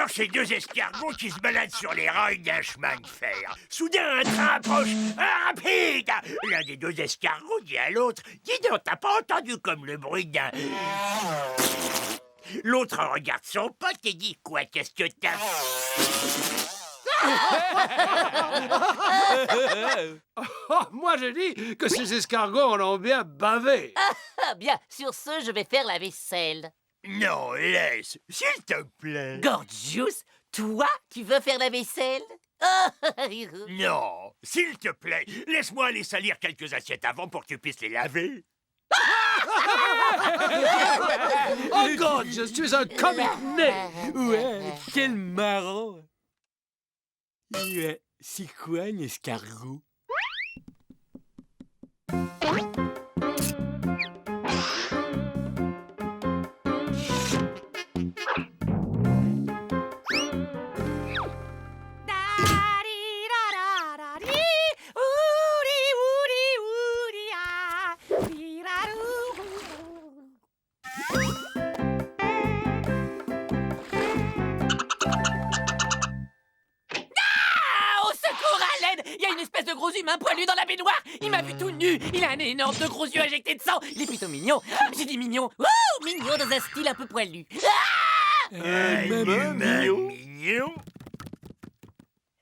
Alors, ces deux escargots qui se baladent sur les rails d'un chemin de fer. Soudain, un train approche, rapide. L'un des deux escargots dit à l'autre, « Dis donc, t'as pas entendu comme le bruit d'un... » L'autre regarde son pote et dit, « Quoi, qu'est-ce que t'as ?» Moi, je dis que ces escargots en ont bien bavé. Ah bien, sur ce, je vais faire la vaisselle. Non, laisse, s'il te plaît. Gorgeous, toi, tu veux faire la vaisselle? Non, s'il te plaît, laisse-moi aller salir quelques assiettes avant pour que tu puisses les laver. Oh, Gorgeous, tu es un comic né. Ouais, quel marrant. C'est quoi un escargot? Il y a une espèce de gros humain poilu dans la baignoire. Il m'a vu tout nu. Il a un énorme de gros yeux injectés de sang. Il est plutôt mignon. J'ai dit mignon. Ouh, mignon dans un style un peu poilu. Mignon.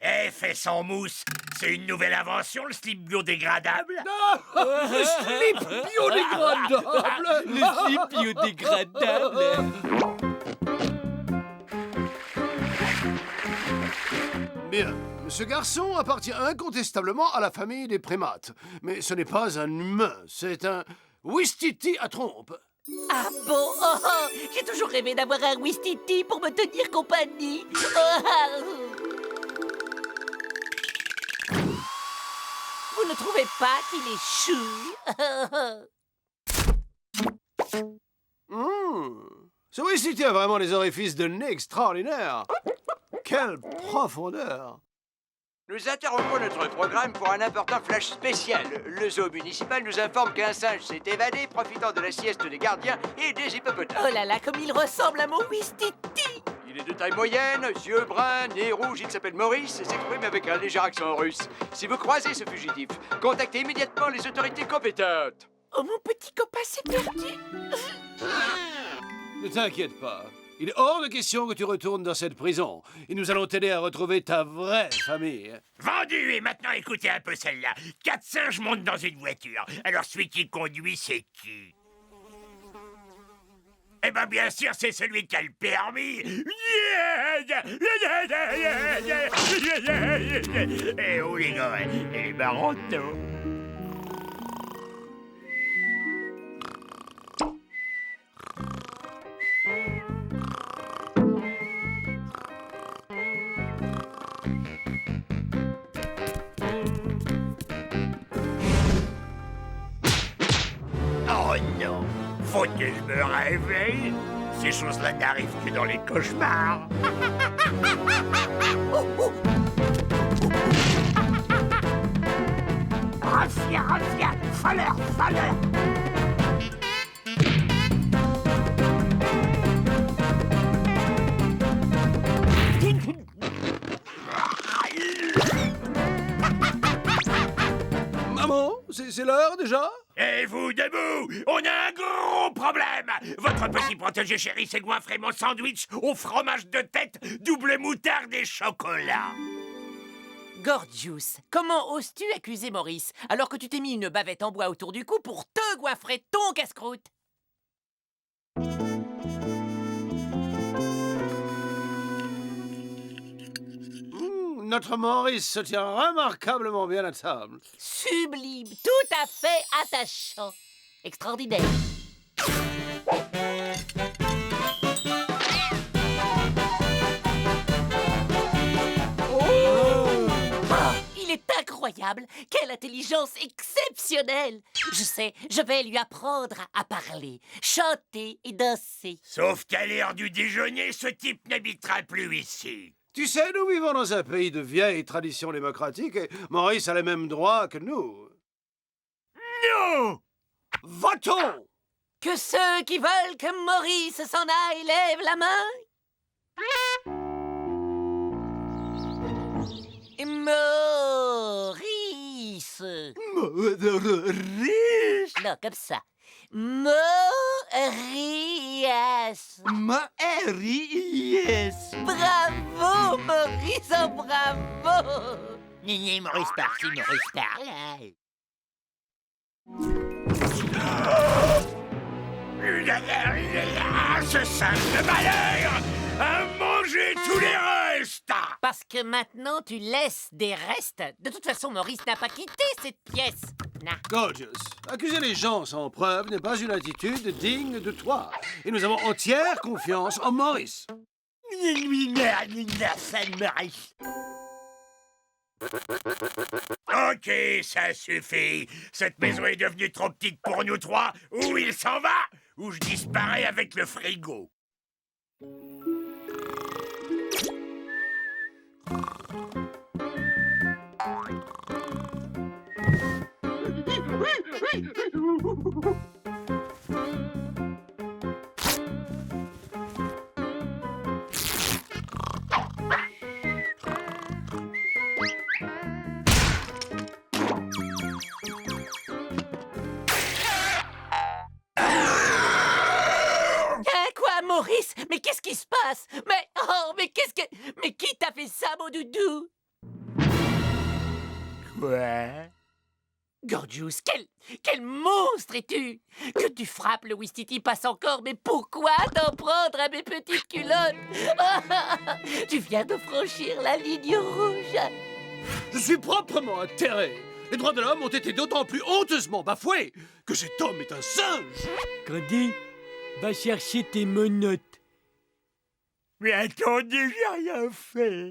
Eh, fais sans mousse. C'est une nouvelle invention, le slip biodégradable. Le slip biodégradable. Le slip biodégradable. Bien. Ce garçon appartient incontestablement à la famille des primates. Mais ce n'est pas un humain, c'est un Ouistiti à trompe. Ah bon? Oh, j'ai toujours rêvé d'avoir un Ouistiti pour me tenir compagnie. Vous ne trouvez pas qu'il est chou? Ce Ouistiti a vraiment des orifices de nez extraordinaires. Quelle profondeur! Nous interrompons notre programme pour un important flash spécial. Le zoo municipal nous informe qu'un singe s'est évadé, profitant de la sieste des gardiens et des hippopotames. Oh là là, comme il ressemble à mon Ouistiti! Il est de taille moyenne, yeux bruns, nez rouge, il s'appelle Maurice et s'exprime avec un léger accent russe. Si vous croisez ce fugitif, contactez immédiatement les autorités compétentes. Oh, mon petit copain s'est perdu! Ne t'inquiète pas. Il est hors de question que tu retournes dans cette prison. Et nous allons t'aider à retrouver ta vraie famille. Vendu. Et maintenant, écoutez un peu celle-là. 4 singes montent dans une voiture. Alors, celui qui conduit, c'est qui? Eh ben, bien sûr, c'est celui qui a le permis. Eh oh, les gars, elle est marrante, non? Oh non! Faut que je me réveille! Ces choses-là n'arrivent que dans les cauchemars! Reviens! Falleur! Maman, c'est l'heure déjà? Et vous, debout! On a un gros problème! Votre petit protégé chéri s'est goinfré mon sandwich au fromage de tête, double moutarde et chocolat! Gorgeous, comment oses-tu accuser Maurice alors que tu t'es mis une bavette en bois autour du cou pour te goinfrer ton casse-croûte? Notre Maurice se tient remarquablement bien à table. Sublime, tout à fait attachant. Extraordinaire. Il est incroyable. Quelle intelligence exceptionnelle. Je sais, je vais lui apprendre à parler, chanter et danser. Sauf qu'à l'heure du déjeuner, ce type n'habitera plus ici. Tu sais, nous vivons dans un pays de vieilles traditions démocratiques et Maurice a les mêmes droits que nous. Non! Votons! Que ceux qui veulent que Maurice s'en aille lèvent la main. Maurice. Non, comme ça. Maurice. Bravo, Maurice, oh, bravo. Nini, Maurice par-ci, Maurice par-là. Ce sale malheur a mangé tous les restes. Parce que maintenant, tu laisses des restes. De toute façon, Maurice n'a pas quitté cette pièce. Nah. Gorgeous, accuser les gens sans preuve n'est pas une attitude digne de toi. Et nous avons entière confiance en Maurice. Maurice. Ok, ça suffit. Cette maison est devenue trop petite pour nous trois. Ou il s'en va, ou je disparais avec le frigo. Quoi, Maurice? Mais qu'est-ce qui se passe? Mais qui t'a fait ça, mon doudou? Quoi? Gorgeous, quel monstre es-tu? Que tu frappes, le Wistiti passe encore, mais pourquoi t'en prendre à mes petites culottes? Tu viens de franchir la ligne rouge. Je suis proprement atterré. Les droits de l'homme ont été d'autant plus honteusement bafoués que cet homme est un singe. Candy, va chercher tes menottes. Mais attendez, j'ai rien fait.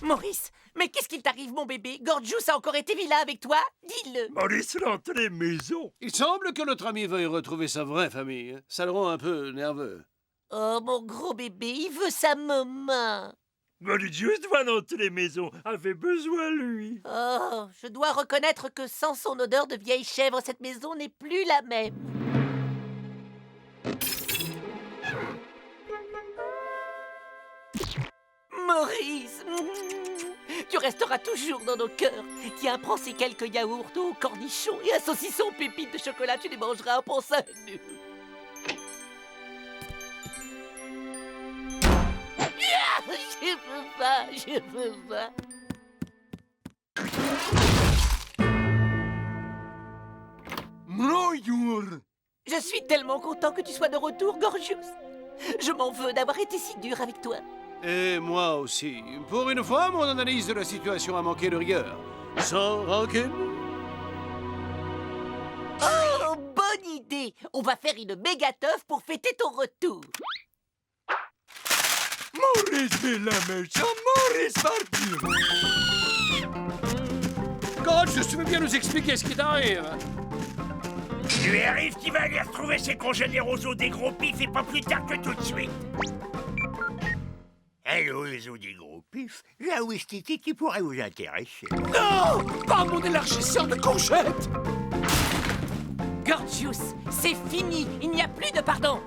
Maurice, mais qu'est-ce qu'il t'arrive, mon bébé? Gorgeous a encore été vilain avec toi? Dis-le. Maurice rentre les maisons. Il semble que notre ami veuille retrouver sa vraie famille. Ça le rend un peu nerveux. Oh, mon gros bébé, il veut sa maman. Gorgeous doit dans les maisons, avait besoin lui. Oh, je dois reconnaître que sans son odeur de vieille chèvre, cette maison n'est plus la même. Maurice, tu resteras toujours dans nos cœurs. Tiens, prends ces quelques yaourts au cornichon et un saucisson pépite de chocolat, tu les mangeras en pensant à nous. Je peux pas. Je suis tellement content que tu sois de retour, Gorgeous. Je m'en veux d'avoir été si dur avec toi. Et moi aussi. Pour une fois, mon analyse de la situation a manqué de rigueur. Sans rancune. Oh, bonne idée. On va faire une méga teuf pour fêter ton retour. Maurice est la méchant, Maurice parti. Gorgeous, tu veux bien nous expliquer ce qui t'arrive? Il lui arrive qu'il va aller retrouver ses congénères aux os des gros pifs et pas plus tard que tout de suite. Hello, les os des gros pifs. J'ai un Wistiti qui pourrait vous intéresser. Non! Pas mon élargisseur de courgettes! Gorgeous, c'est fini. Il n'y a plus de pardon.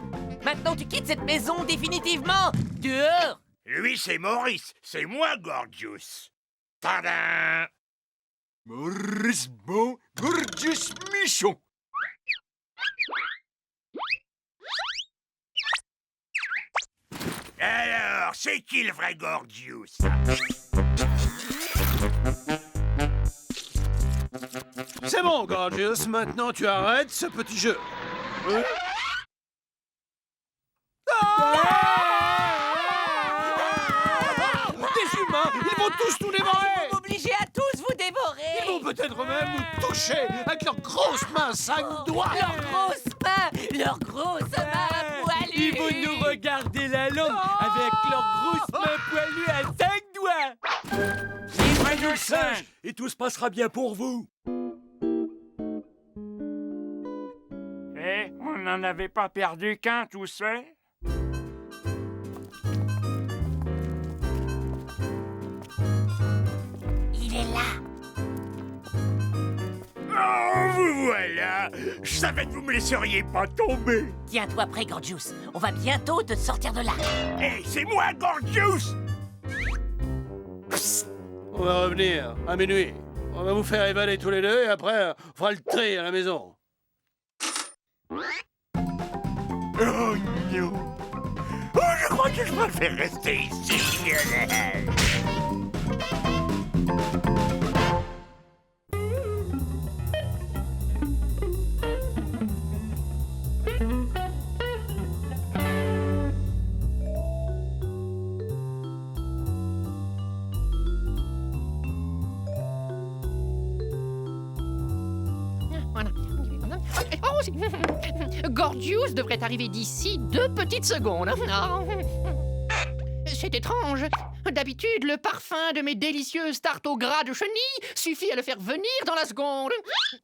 Maintenant, tu quittes cette maison définitivement. Dehors. Lui, c'est Maurice. C'est moi, Gorgeous. Tadam! Maurice bon, Gorgeous Michon. Alors, c'est qui le vrai Gorgius? C'est bon, Gorgius, maintenant tu arrêtes ce petit jeu. Hein? Des humains, ils vont tous nous dévorer! Obligés à tous vous dévorer. Ils vont peut-être même nous toucher avec leurs grosses mains, 5 doigts! Leurs grosses mains poilues. Ils vont nous regarder la langue avec leurs grosses mains poilues à 5 doigts. Livrez-nous le singe et tout se passera bien pour vous. Eh, on n'en avait pas perdu qu'un, tout ça? Il est là. Oh, vous voilà! Je savais que vous me laisseriez pas tomber! Tiens-toi prêt, Gorgius. On va bientôt te sortir de là. Hé, c'est moi, Gorgius! On va revenir à minuit. On va vous faire évader tous les deux et après, on fera le tri à la maison. Oh non! Oh, je crois que je préfère rester ici! Voilà. Oh, Gorgius devrait arriver d'ici 2 petites secondes. Ah. C'est étrange. D'habitude, le parfum de mes délicieuses tartes au gras de chenille suffit à le faire venir dans la seconde.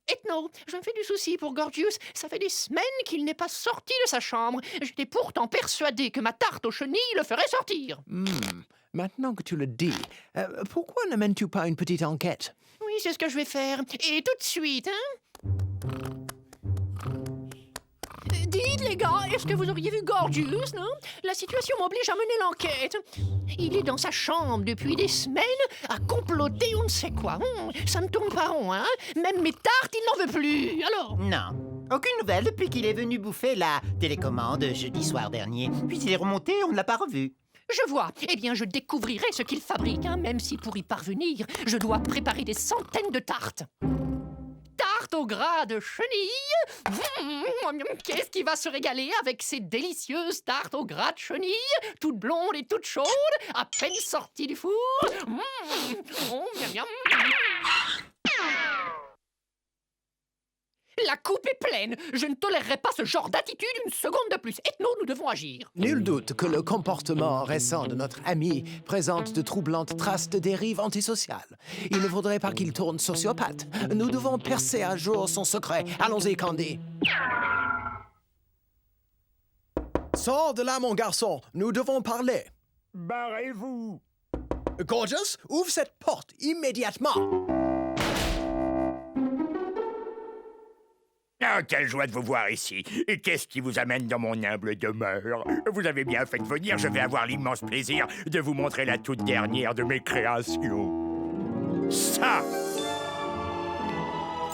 Ethno, je me fais du souci pour Gorgius. Ça fait des semaines qu'il n'est pas sorti de sa chambre. J'étais pourtant persuadé que ma tarte aux chenilles le ferait sortir. Maintenant que tu le dis, pourquoi ne mènes-tu pas une petite enquête? Oui, c'est ce que je vais faire. Et tout de suite, hein? Dites, les gars, est-ce que vous auriez vu Gorgius, non? La situation m'oblige à mener l'enquête. Il est dans sa chambre depuis des semaines à comploter on ne sait quoi. Ça ne tourne pas rond, hein? Même mes tartes, il n'en veut plus. Alors? Non. Aucune nouvelle depuis qu'il est venu bouffer la télécommande jeudi soir dernier. Puis il est remonté, on ne l'a pas revu. Je vois. Eh bien, je découvrirai ce qu'il fabrique, hein, même si pour y parvenir, je dois préparer des centaines de tartes. Tarte au gras de chenille. Qu'est-ce qui va se régaler avec ces délicieuses tartes au gras de chenille, toutes blondes et toutes chaudes, à peine sorties du four. Oh, miam, miam. La coupe est pleine. Je ne tolérerai pas ce genre d'attitude une seconde de plus. Ethno, nous devons agir. Nul doute que le comportement récent de notre ami présente de troublantes traces de dérive antisociale. Il ne faudrait pas qu'il tourne sociopathe. Nous devons percer à jour son secret. Allons-y, Candy. Sors de là, mon garçon. Nous devons parler. Barrez-vous! Gorgius, ouvre cette porte immédiatement. Ah, quelle joie de vous voir ici. Et qu'est-ce qui vous amène dans mon humble demeure? Vous avez bien fait de venir, je vais avoir l'immense plaisir de vous montrer la toute dernière de mes créations. Ça!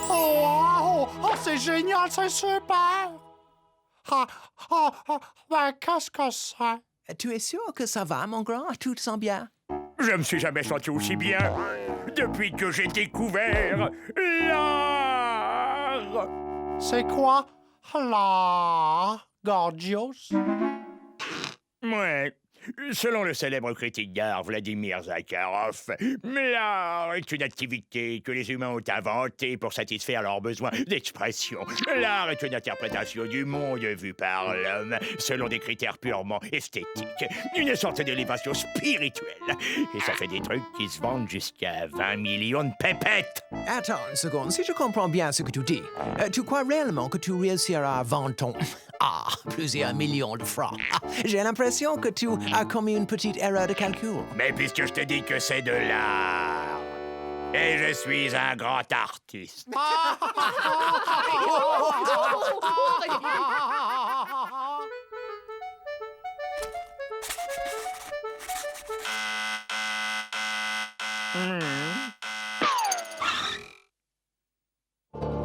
Oh, c'est génial, c'est super! Ben, qu'est-ce que c'est? Tu es sûr que ça va, mon grand? Tout te sent bien? Je me suis jamais senti aussi bien depuis que j'ai découvert l'art! C'est quoi, l'art, Gorgius? Ouais. Selon le célèbre critique d'art Vladimir Zakharov, l'art est une activité que les humains ont inventée pour satisfaire leurs besoins d'expression. L'art est une interprétation du monde vu par l'homme selon des critères purement esthétiques. Une sorte d'élévation spirituelle. Et ça fait des trucs qui se vendent jusqu'à 20 millions de pépettes. Attends une seconde, si je comprends bien ce que tu dis, tu crois réellement que tu réussiras à vendre ton... plusieurs millions de francs. J'ai l'impression que tu as commis une petite erreur de calcul. Mais puisque je te dis que c'est de l'art, et je suis un grand artiste.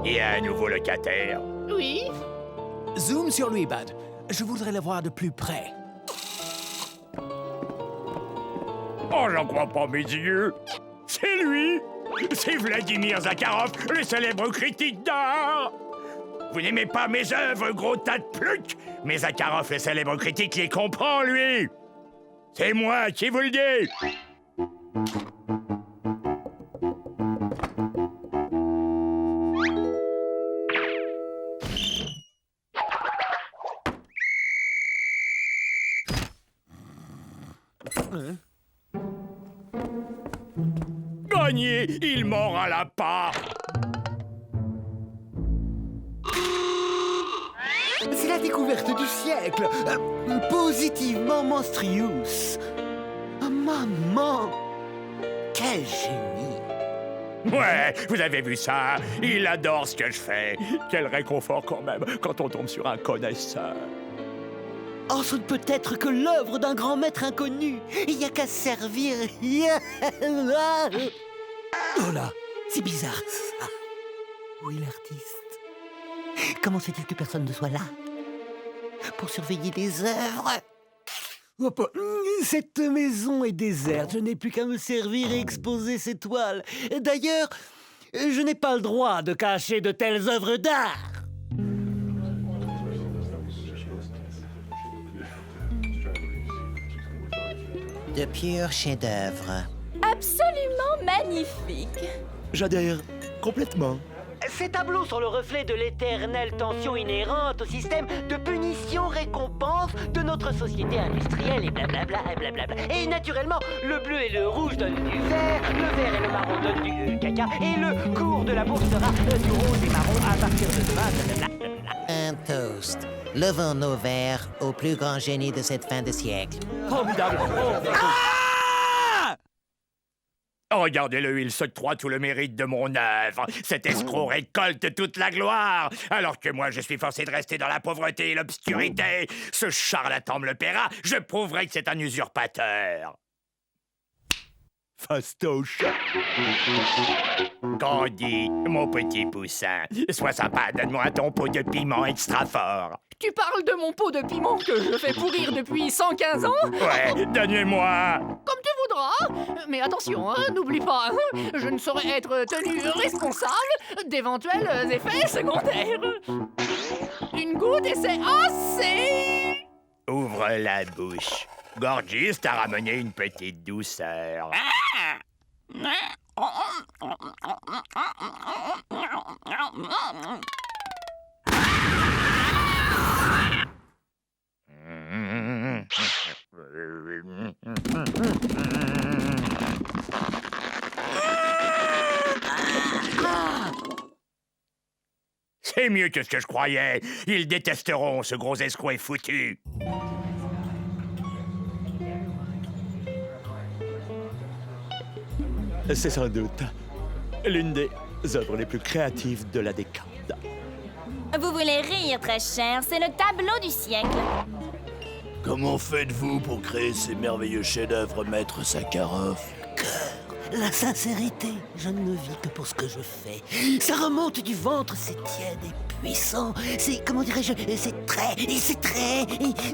Il y a un nouveau locataire. Oui? Zoom sur lui, Bud. Je voudrais le voir de plus près. Oh, j'en crois pas mes yeux. C'est lui. C'est Vladimir Zakharov, le célèbre critique d'art. Vous n'aimez pas mes œuvres, gros tas de plucs? Mais Zakharov, le célèbre critique, les comprend, lui. C'est moi qui vous le dis. Gagné, il mord à la part. C'est la découverte du siècle. Positivement monstrueuse. Oh, maman! Quel génie! Ouais, vous avez vu ça? Il adore ce que je fais. Quel réconfort quand même, quand on tombe sur un connaisseur. Oh, ce ne peut être que l'œuvre d'un grand maître inconnu. Il n'y a qu'à servir. Oh là, c'est bizarre ça. Où est l'artiste? Comment se fait-il que personne ne soit là pour surveiller les œuvres? Cette maison est déserte. Je n'ai plus qu'à me servir et exposer ces toiles. D'ailleurs, je n'ai pas le droit de cacher de telles œuvres d'art. De purs chefs-d'œuvre. Absolument magnifique. J'adhère complètement. Ces tableaux sont le reflet de l'éternelle tension inhérente au système de punition-récompense de notre société industrielle et blablabla et blablabla. Et naturellement, le bleu et le rouge donnent du vert, le vert et le marron donnent du caca, et le cours de la bourse sera du rose et marron à partir de demain, blablabla. Un toast. Levons nos verres au plus grand génie de cette fin de siècle. Formidable. Regardez-le, il s'octroie tout le mérite de mon œuvre. Cet escroc récolte toute la gloire, alors que moi je suis forcé de rester dans la pauvreté et l'obscurité. Ce charlatan me le paiera, je prouverai que c'est un usurpateur. Fastoche. Candy, mon petit poussin, sois sympa, donne-moi ton pot de piment extra fort. Tu parles de mon pot de piment que je fais pourrir depuis 115 ans? Ouais, donne-le-moi. Comme tu voudras. Mais attention, hein, n'oublie pas, hein, je ne saurais être tenu responsable d'éventuels effets secondaires. Une goutte et c'est assez. Ouvre la bouche. Gorgeous t'a ramené une petite douceur. C'est mieux que ce que je croyais. Ils détesteront ce gros escroc foutu. C'est sans doute l'une des œuvres les plus créatives de la décade. Vous voulez rire, très cher, c'est le tableau du siècle. Comment faites-vous pour créer ces merveilleux chefs-d'œuvre, maître Zakharov? La sincérité, je ne vis que pour ce que je fais. Ça remonte du ventre, c'est tiède et puissant. C'est, comment dirais-je, c'est très.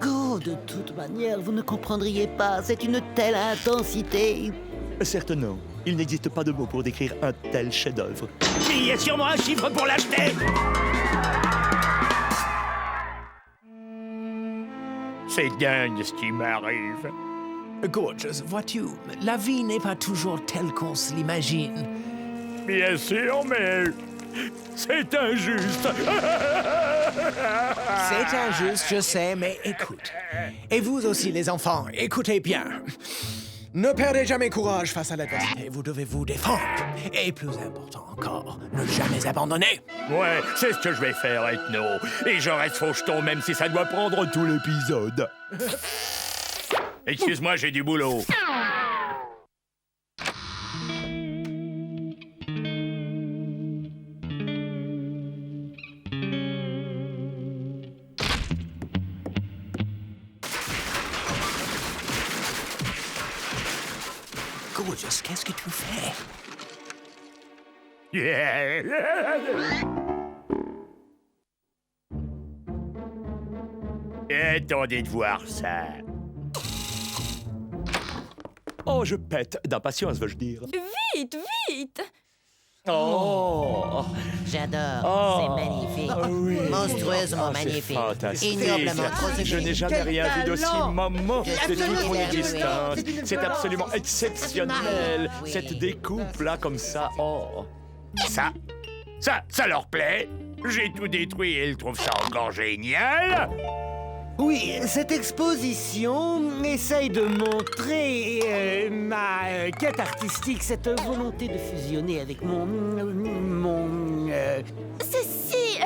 Oh, de toute manière, vous ne comprendriez pas. C'est une telle intensité. Certes non. Il n'existe pas de mots pour décrire un tel chef-d'œuvre. Il y a sûrement un chiffre pour l'acheter. C'est dingue ce qui m'arrive. Gorgeous, vois-tu, la vie n'est pas toujours telle qu'on se l'imagine. Bien sûr, mais c'est injuste. C'est injuste, je sais, mais écoute. Et vous aussi, les enfants, écoutez bien. Ne perdez jamais courage face à l'adversité, vous devez vous défendre. Et plus important encore, ne jamais abandonner. Ouais, c'est ce que je vais faire, Ethno. Et je reste faucheton même si ça doit prendre tout l'épisode. Excuse-moi, j'ai du boulot. Gorgeous, qu'est-ce que tu fais? Attendez de voir ça. Oh, je pète d'impatience, veux-je dire. Vite, vite! Oh! J'adore, Oh. c'est magnifique. Oui. Monstrueusement Oh, c'est magnifique. fantastique. Ignorablement trop Je n'ai jamais rien vu d'aussi moment de toute mon Absolument. existence. C'est une C'est force. absolument exceptionnel. Oui. Cette découpe-là, comme ça. Oh! Ça leur plaît. J'ai tout détruit et ils trouvent ça encore génial. Oui, cette exposition essaye de montrer ma quête artistique, cette volonté de fusionner avec C'est si...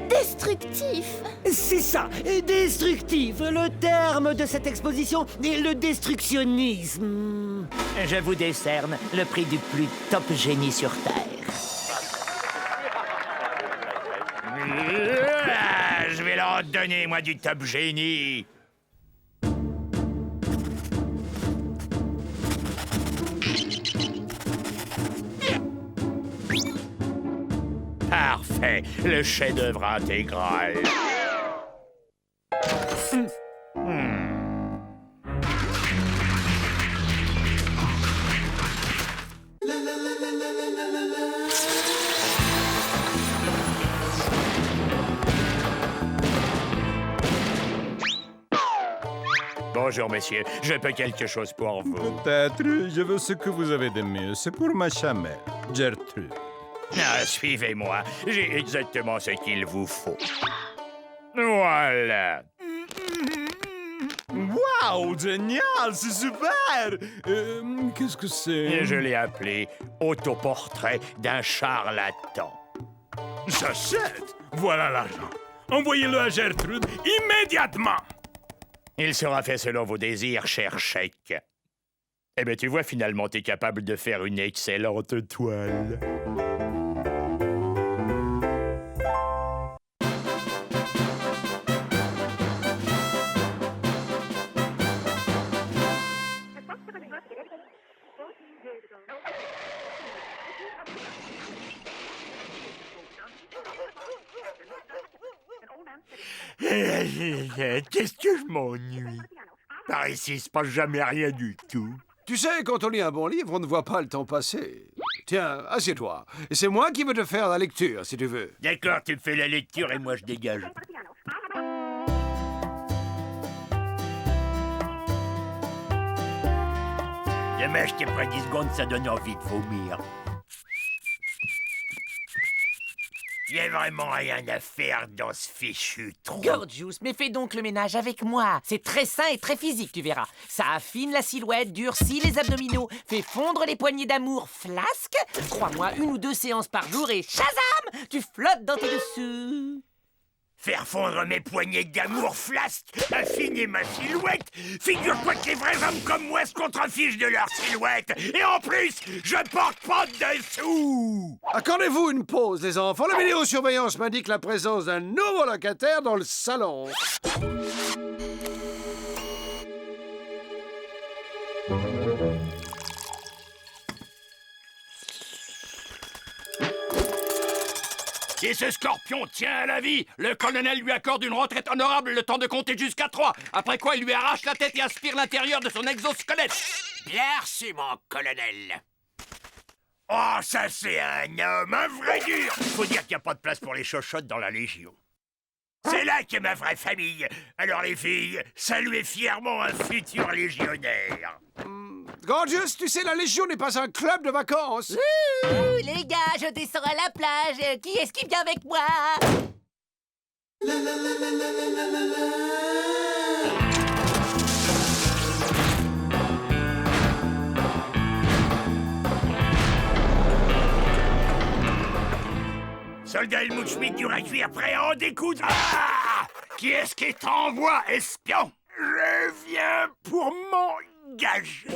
destructif. C'est ça, destructif. Le terme de cette exposition est le destructionnisme. Je vous décerne le prix du plus top génie sur Terre. Je vais leur donner, moi, du top génie. Parfait, le chef-d'œuvre intégral. Bonjour, messieurs. Je peux quelque chose pour vous. Peut-être, je veux ce que vous avez de mieux. C'est pour ma chamelle, Gertrude. Ah, suivez-moi. J'ai exactement ce qu'il vous faut. Voilà. Wow, génial, c'est super! Qu'est-ce que c'est? Et je l'ai appelé autoportrait d'un charlatan. J'achète! Voilà l'argent. Envoyez-le à Gertrude immédiatement! Il sera fait selon vos désirs, cher chèque. Eh bien, tu vois, finalement, t'es capable de faire une excellente toile. Qu'est-ce que je m'ennuie? Par ici, il se passe jamais rien du tout. Tu sais, quand on lit un bon livre, on ne voit pas le temps passer. Tiens, assieds-toi. Et c'est moi qui vais te faire la lecture, si tu veux. D'accord, tu me fais la lecture et moi je dégage. Dommage, t'es près 10 secondes, ça donne envie de vomir. Il y a vraiment rien à faire dans ce fichu trou. Gorgeous, mais fais donc le ménage avec moi. C'est très sain et très physique, tu verras. Ça affine la silhouette, durcit les abdominaux, fait fondre les poignées d'amour flasque. Crois-moi, 1 ou 2 séances par jour et shazam, tu flottes dans tes dessous. Faire fondre mes poignées d'amour flasque, affiner ma silhouette. Figure-toi que les vrais hommes comme moi se contrefichent de leur silhouette. Et en plus, je porte pas de dessous. Accordez-vous une pause, les enfants. La vidéosurveillance m'indique la présence d'un nouveau locataire dans le salon. Si ce scorpion tient à la vie, le colonel lui accorde une retraite honorable le temps de compter jusqu'à 3, après quoi il lui arrache la tête et aspire l'intérieur de son exosquelette. Bien reçu, mon colonel. Oh, ça c'est un homme, un vrai dur. Faut dire qu'il n'y a pas de place pour les chochottes dans la Légion. C'est là qu'est ma vraie famille. Alors les filles, saluez fièrement un futur légionnaire. Gorgeous, tu sais, la Légion n'est pas un club de vacances. Les gars, je descends à la plage. Qui est-ce qui vient avec moi? Soldat Helmut Schmidt dur à cuire, prêt à en découdre. Ah! Qui est-ce qui est en voie, espion? Je viens pour m'engager.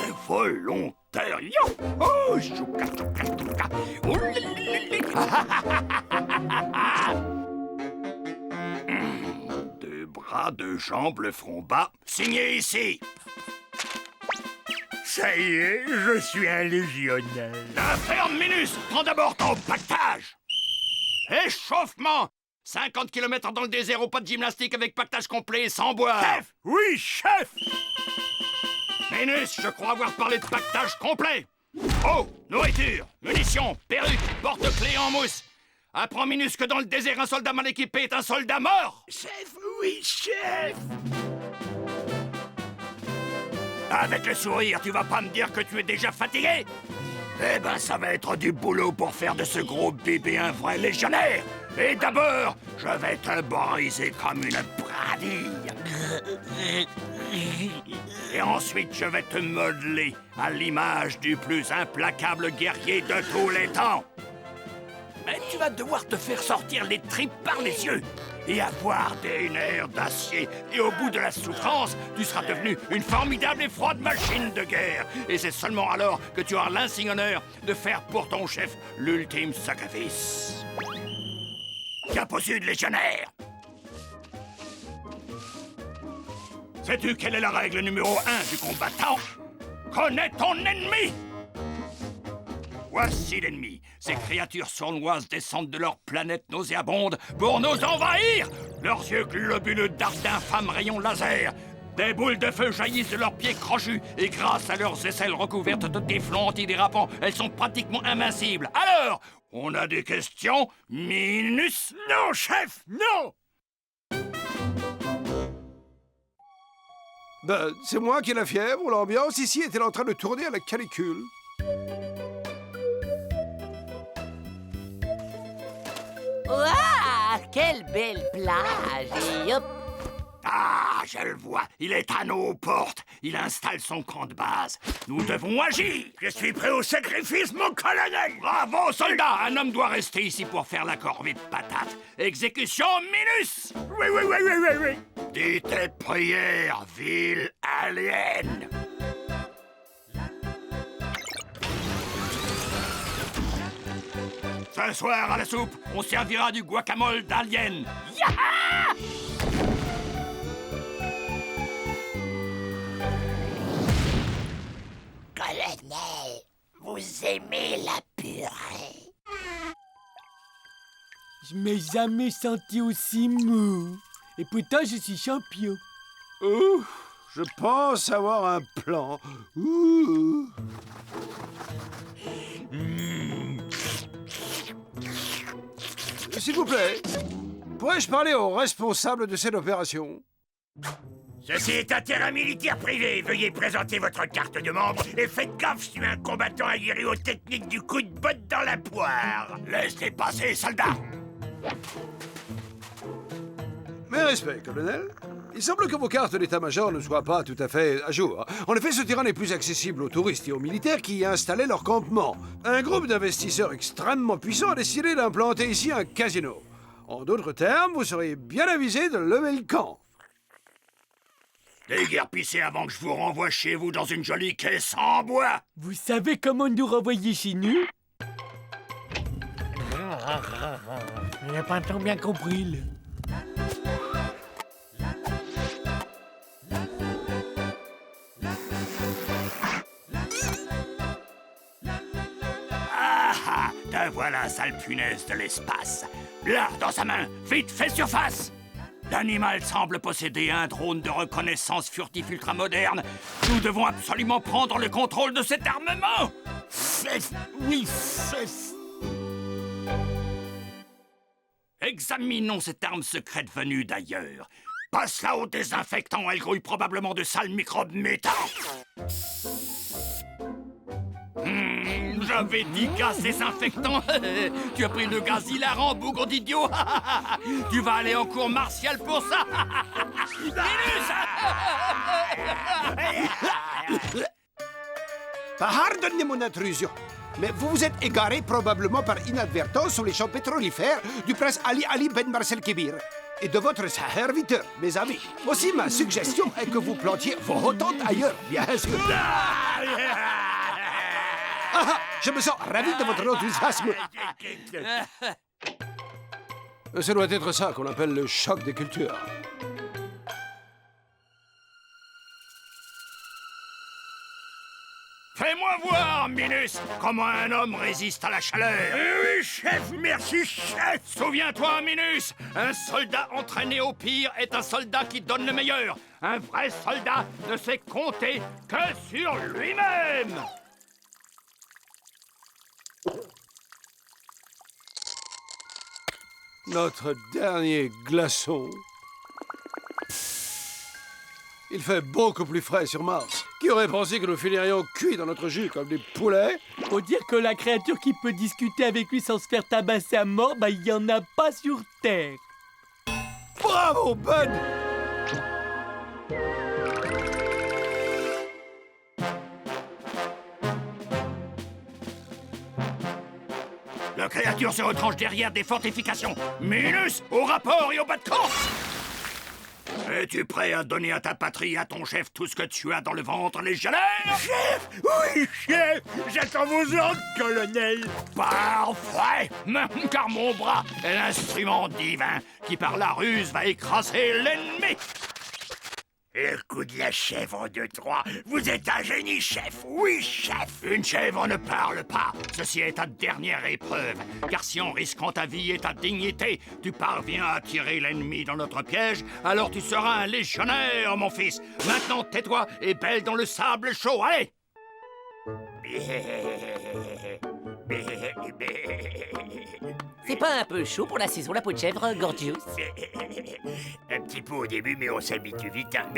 Involontaire. Oh, chouka, chouka, chouka. Oh, deux bras, deux jambes, le front bas. Signez ici. Ça y est, je suis un légionnaire. La ferme Minus, prends d'abord ton pactage. Échauffement. 50 km dans le désert au pas de gymnastique avec pactage complet sans boire. Chef! Oui, chef! Minus, je crois avoir parlé de pactage complet. Eau, nourriture, munitions, perruques, porte-clés en mousse. Apprends Minus que dans le désert, un soldat mal équipé est un soldat mort. Chef, oui, chef! Avec le sourire, tu vas pas me dire que tu es déjà fatigué? Eh ben, ça va être du boulot pour faire de ce gros bébé un vrai légionnaire. Et d'abord, je vais te briser comme une bradille. Et ensuite, je vais te modeler à l'image du plus implacable guerrier de tous les temps. Mais tu vas devoir te faire sortir les tripes par les yeux et avoir des nerfs d'acier. Et au bout de la souffrance, tu seras devenu une formidable et froide machine de guerre. Et c'est seulement alors que tu auras l'insigne honneur de faire pour ton chef l'ultime sacrifice. Cap au sud, légionnaire! Sais-tu quelle est la règle numéro 1 du combattant? Connais ton ennemi! Voici l'ennemi. Ces créatures sournoises descendent de leur planète nauséabonde pour nous envahir. Leurs yeux globuleux dartent d'infâmes rayons laser. Des boules de feu jaillissent de leurs pieds crochus et grâce à leurs aisselles recouvertes de téflon antidérapant, elles sont pratiquement invincibles. Alors, on a des questions, Minus? Non, chef, non! Ben, c'est moi qui ai la fièvre. L'ambiance ici est-elle en train de tourner à la canicule? Ouah, quelle belle plage! Et hop! Ah, je le vois, il est à nos portes. Il installe son camp de base. Nous devons agir. Je suis prêt au sacrifice, mon colonel. Bravo, soldat! Un homme doit rester ici pour faire la corvée de patates. Exécution Minus! Oui, oui, oui, oui, oui, oui. Dis tes prières, ville alien. Ce soir, à la soupe, on servira du guacamole d'alien. Yaha! Colonel, vous aimez la purée? Je m'ai jamais senti aussi mou. Et pourtant, je suis champion. Ouh, je pense avoir un plan. Ouh. S'il vous plaît, pourrais-je parler au responsable de cette opération? Ceci est un terrain militaire privé. Veuillez présenter votre carte de membre et faites gaffe, je suis un combattant aguerri aux techniques du coup de botte dans la poire. Laissez passer, soldats. Mes respects, colonel. Il semble que vos cartes d'état-major ne soient pas tout à fait à jour. En effet, ce terrain n'est plus accessible aux touristes et aux militaires qui y installaient leur campement. Un groupe d'investisseurs extrêmement puissants a décidé d'implanter ici un casino. En d'autres termes, vous seriez bien avisé de lever le camp. Déguerpissez avant que je vous renvoie chez vous dans une jolie caisse en bois. Vous savez comment nous renvoyer chez nous? Il n'a pas trop bien compris, là. Ah, te voilà, sale punaise de l'espace. Là, dans sa main, vite, fais surface. L'animal semble posséder un drone de reconnaissance furtif ultramoderne. Nous devons absolument prendre le contrôle de cet armement. Oui, examinons cette arme secrète venue d'ailleurs. Passe-la au désinfectant, elle grouille probablement de sales microbes métants. J'avais dit gaz désinfectant. Tu as pris le gaz hilarant, bougre d'idiot. Tu vas aller en cours martial pour ça. Pardonnez mon intrusion, mais vous vous êtes égaré probablement par inadvertance sur les champs pétrolifères du prince Ali Ben Marcel Kébir et de votre serviteur, mes amis. Aussi, ma suggestion est que vous plantiez vos tentes ailleurs, bien sûr. Ah, je me sens ravi de votre enthousiasme. Ce doit être ça qu'on appelle le choc des cultures. Fais-moi voir voir, Minus, comment un homme résiste à la chaleur. Oui, chef, merci, chef. Souviens-toi, Minus, un soldat entraîné au pire est un soldat qui donne le meilleur. Un vrai soldat ne sait compter que sur lui-même. Notre dernier glaçon. Il fait beaucoup plus frais sur Mars. Qui aurait pensé que nous finirions cuits dans notre jus comme des poulets? Faut dire que la créature qui peut discuter avec lui sans se faire tabasser à mort, bah il y en a pas sur Terre. Bravo, Bud! La créature se retranche derrière des fortifications. Minus, au rapport et au bas de course! Es-tu prêt à donner à ta patrie, à ton chef, tout ce que tu as dans le ventre, légionnaire? Chef! Oui, chef! J'attends vos ordres, colonel! Parfait! Car mon bras est l'instrument divin qui, par la ruse, va écraser l'ennemi! Le coup de la chèvre de Troie. Vous êtes un génie, chef. Oui, chef. Une chèvre ne parle pas. Ceci est ta dernière épreuve. Car si en risquant ta vie et ta dignité, tu parviens à attirer l'ennemi dans notre piège, alors tu seras un légionnaire, mon fils. Maintenant, tais-toi et belle dans le sable chaud. Allez! C'est pas un peu chaud pour la saison la peau de chèvre, Gorgius? Un petit peu au début, mais on s'habitue vite. Hein.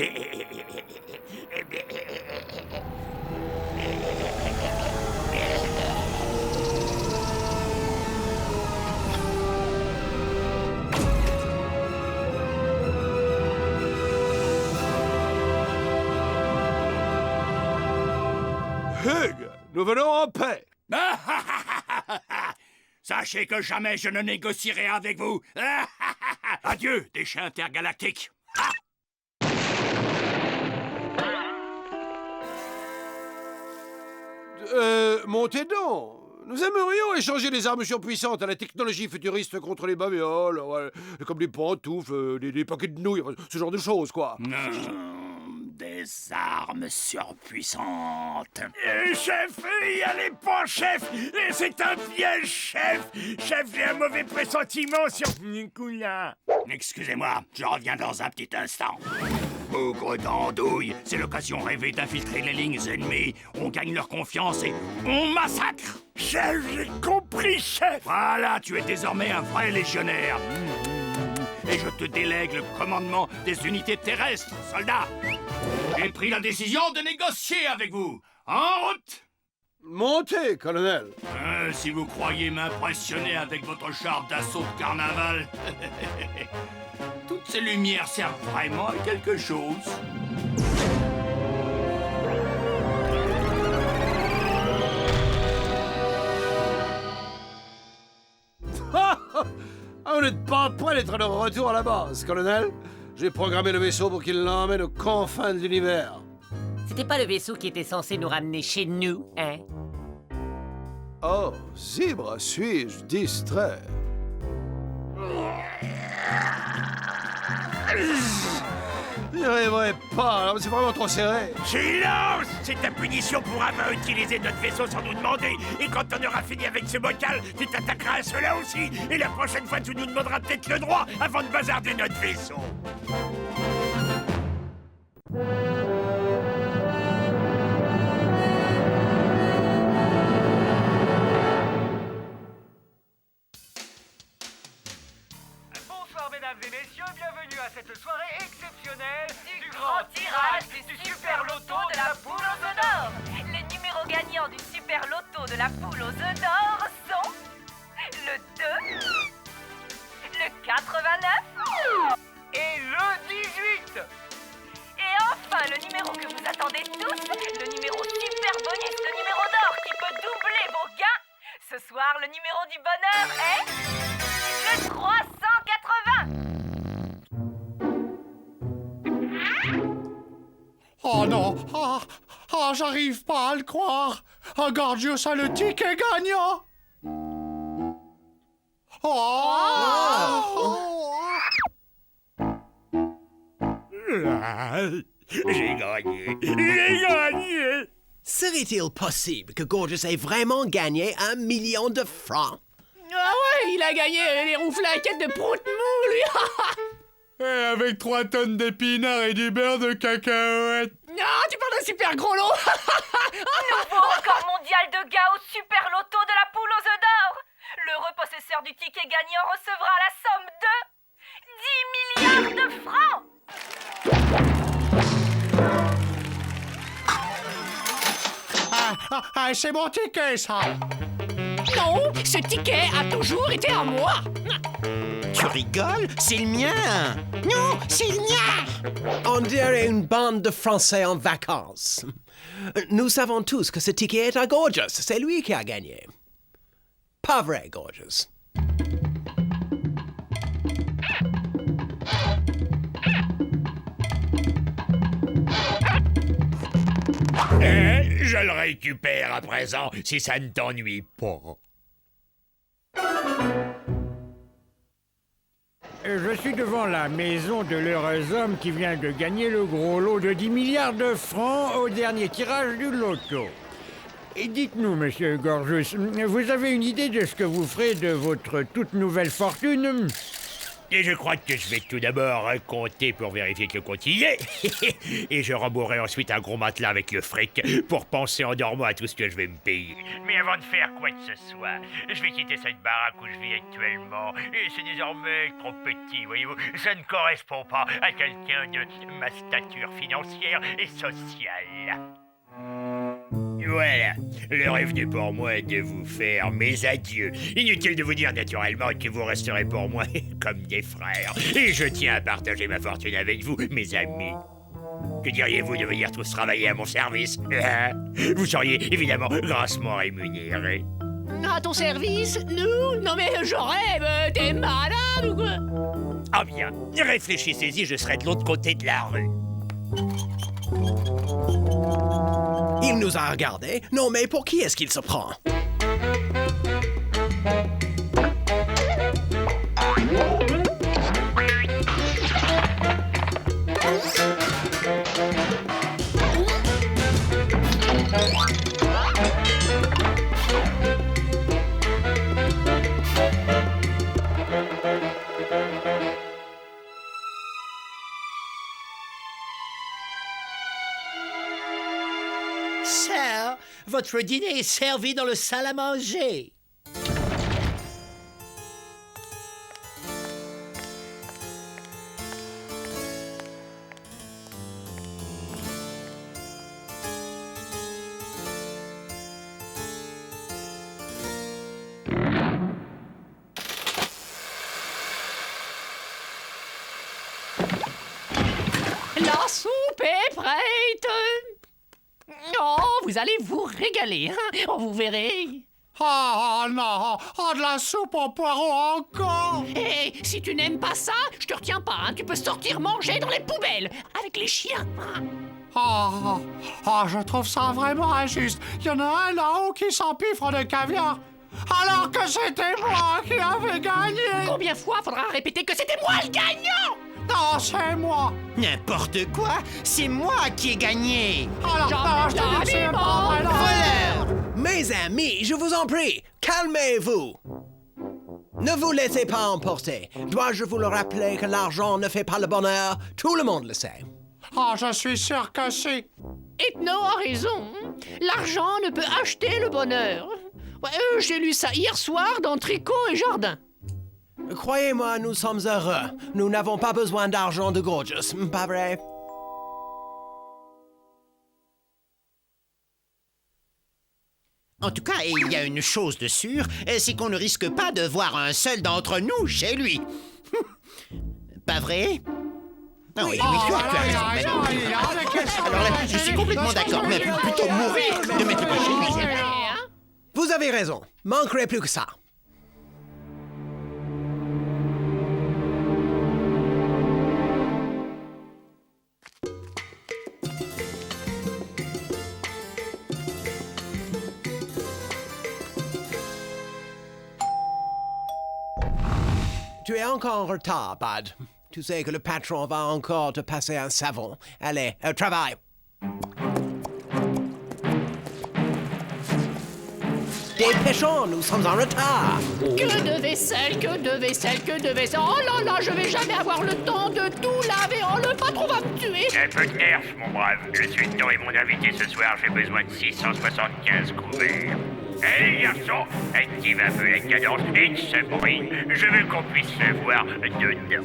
Hugh, nous venons en paix. Sachez que jamais je ne négocierai avec vous. Adieu, déchets intergalactiques. Montez donc. Nous aimerions échanger des armes surpuissantes à la technologie futuriste contre les babioles, ouais, comme des pantoufles, des paquets de nouilles, ce genre de choses, quoi. Des armes surpuissantes. Chef, y allez pas, chef. C'est un piège, chef. Chef, j'ai un mauvais pressentiment sur Nicolas. Excusez-moi, je reviens dans un petit instant. Bougre d'andouille, c'est l'occasion rêvée d'infiltrer les lignes ennemies. On gagne leur confiance et on massacre. Chef, j'ai compris, chef. Voilà, tu es désormais un vrai légionnaire. Et je te délègue le commandement des unités terrestres, soldats. J'ai pris la décision de négocier avec vous. En route! Montez, colonel. Si vous croyez m'impressionner avec votre char d'assaut de carnaval, toutes ces lumières servent vraiment à quelque chose. Vous n'êtes pas prêt d'être de retour à la base, colonel. J'ai programmé le vaisseau pour qu'il l'emmène aux confins de l'univers. C'était pas le vaisseau qui était censé nous ramener chez nous, hein? Oh, Zibre, suis-je distrait? J'y arriverai pas, c'est vraiment trop serré. Silence! C'est ta punition pour avoir utilisé notre vaisseau sans nous demander. Et quand on aura fini avec ce bocal, tu t'attaqueras à cela aussi. Et la prochaine fois, tu nous demanderas peut-être le droit avant de bazarder notre vaisseau. Bonsoir mesdames et messieurs, bienvenue à cette soirée exceptionnelle du grand tirage du Super Loto de la Poule aux œufs d'or. Les numéros gagnants du Super Loto de la Poule aux œufs d'or sont le 2, le 89 et le 18. Et enfin, le numéro que vous attendez tous, le numéro super bonus, le numéro d'or qui peut doubler vos gains. Ce soir, le numéro du bonheur est le 380. Oh non! J'arrive pas à le croire! Gorgius a le ticket gagnant! J'ai gagné! J'ai gagné! Serait-il possible que Gorgeous ait vraiment gagné 1 million de francs? Ah ouais, il a gagné les rouflaquettes de prout-mou, lui. Et avec 3 tonnes d'épinards et du beurre de cacahuètes. Ah, tu parles d'un super gros lot. Nouveau record mondial de gains au super loto de la poule aux œufs d'or. L'heureux possesseur du ticket gagnant recevra la somme de 10 milliards de francs. C'est mon ticket, ça. Non, ce ticket a toujours été à moi. Tu rigoles? C'est le mien. Non, c'est le mien. On dirait une bande de Français en vacances. Nous savons tous que ce ticket est à Gorgeous. C'est lui qui a gagné. Pas vrai, Gorgeous? Je le récupère à présent, si ça ne t'ennuie pas. Je suis devant la maison de l'heureux homme qui vient de gagner le gros lot de 10 milliards de francs au dernier tirage du loto. Et dites-nous, monsieur Gorgeous, vous avez une idée de ce que vous ferez de votre toute nouvelle fortune? Et je crois que je vais tout d'abord compter pour vérifier que le compte y est. Et je rembourrerai ensuite un gros matelas avec le fric pour penser en dormant à tout ce que je vais me payer. Mais avant de faire quoi que ce soit, je vais quitter cette baraque où je vis actuellement. Et c'est désormais trop petit, voyez-vous. Ça ne correspond pas à quelqu'un de ma stature financière et sociale. Voilà, l'heure est venue pour moi de vous faire mes adieux. Inutile de vous dire naturellement que vous resterez pour moi comme des frères. Et je tiens à partager ma fortune avec vous, mes amis. Que diriez-vous de venir tous travailler à mon service? Vous seriez évidemment grassement rémunérés. À ton service? Nous? Non mais je rêve, t'es malade ou quoi? Ah bien, réfléchissez-y, je serai de l'autre côté de la rue. Il nous a regardés. Non, mais pour qui est-ce qu'il se prend? Sir, votre dîner est servi dans le salle à manger. La soupe est prête. Oh, vous allez vous régaler, hein? Oh, vous verrez. Oh non, oh de la soupe aux poireaux encore. Hé, si tu n'aimes pas ça, je te retiens pas, hein? Tu peux sortir manger dans les poubelles, avec les chiens. Je trouve ça vraiment injuste. Il y en a un là-haut qui s'empiffre de caviar, alors que c'était moi qui avais gagné. Combien de fois faudra répéter que c'était moi le gagnant? Non, c'est moi. N'importe quoi, c'est moi qui ai gagné. Alors, non, je te dis que c'est pas vrai. Voleur! Mes amis, je vous en prie, calmez-vous. Ne vous laissez pas emporter. Dois-je vous le rappeler que l'argent ne fait pas le bonheur? Tout le monde le sait. Je suis sûr que si. Ethno a raison. L'argent ne peut acheter le bonheur. Ouais, j'ai lu ça hier soir dans Tricot et Jardin. Croyez-moi, nous sommes heureux. Nous n'avons pas besoin d'argent de Gorgeous, pas vrai? En tout cas, il y a une chose de sûre, c'est qu'on ne risque pas de voir un seul d'entre nous chez lui. Pas vrai? Ah oui, tu as raison. Alors là, je suis complètement d'accord, mais plutôt mourir de m'être pas chez lui. Vous avez raison. Manquerait plus que ça. Tu es encore en retard, Bud. Tu sais que le patron va encore te passer un savon. Allez, au travail. Dépêchons, nous sommes en retard. Que de vaisselle, que de vaisselle, que de vaisselle. Oh là là, je vais jamais avoir le temps de tout laver. Oh, le patron va me tuer. Un peu de nerf, mon brave. Je suis dedans et mon invité ce soir, j'ai besoin de 675 couverts. Hé, garçon, active un peu la cadence et ce bruit. Je veux qu'on puisse se voir dedans.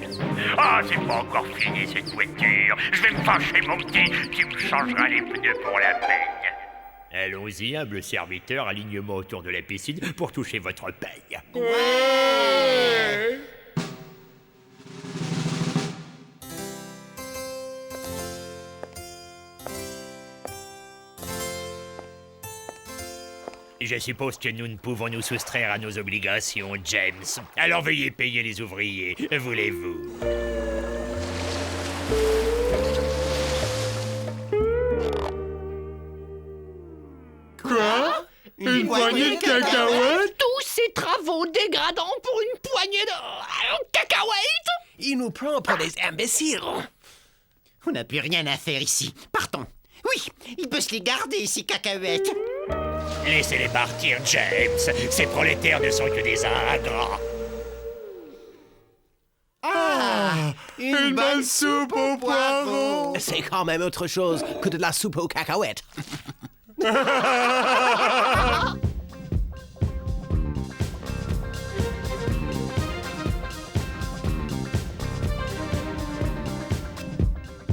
Ah, c'est pas encore fini cette voiture. Je vais me fâcher, mon petit. Tu me changeras les pneus pour la peine. Allons-y, humble serviteur, alignement autour de la piscine pour toucher votre paye. Ouais. Je suppose que nous ne pouvons nous soustraire à nos obligations, James. Alors veuillez payer les ouvriers, voulez-vous? Quoi? Une poignée de cacahuètes? Tous ces travaux dégradants pour une poignée de cacahuètes? Il nous prend pour des imbéciles. On n'a plus rien à faire ici. Partons. Oui, il peut se les garder, ces cacahuètes. Laissez-les partir, James. Ces prolétaires ne sont que des ingrats. Ah, une bonne soupe aux poireaux. C'est quand même autre chose que de la soupe aux cacahuètes.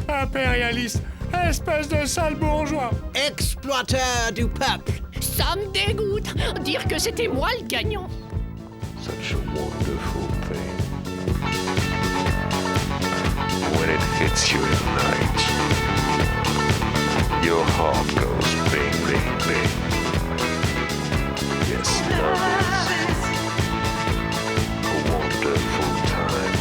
Impérialiste, espèce de sale bourgeois. Exploiteur du peuple. Ça me dégoûte. Dire que c'était moi le gagnant. Such a wonderful thing. When it hits you at night, your heart goes bing, bing, bing. Yes, love is a wonderful time.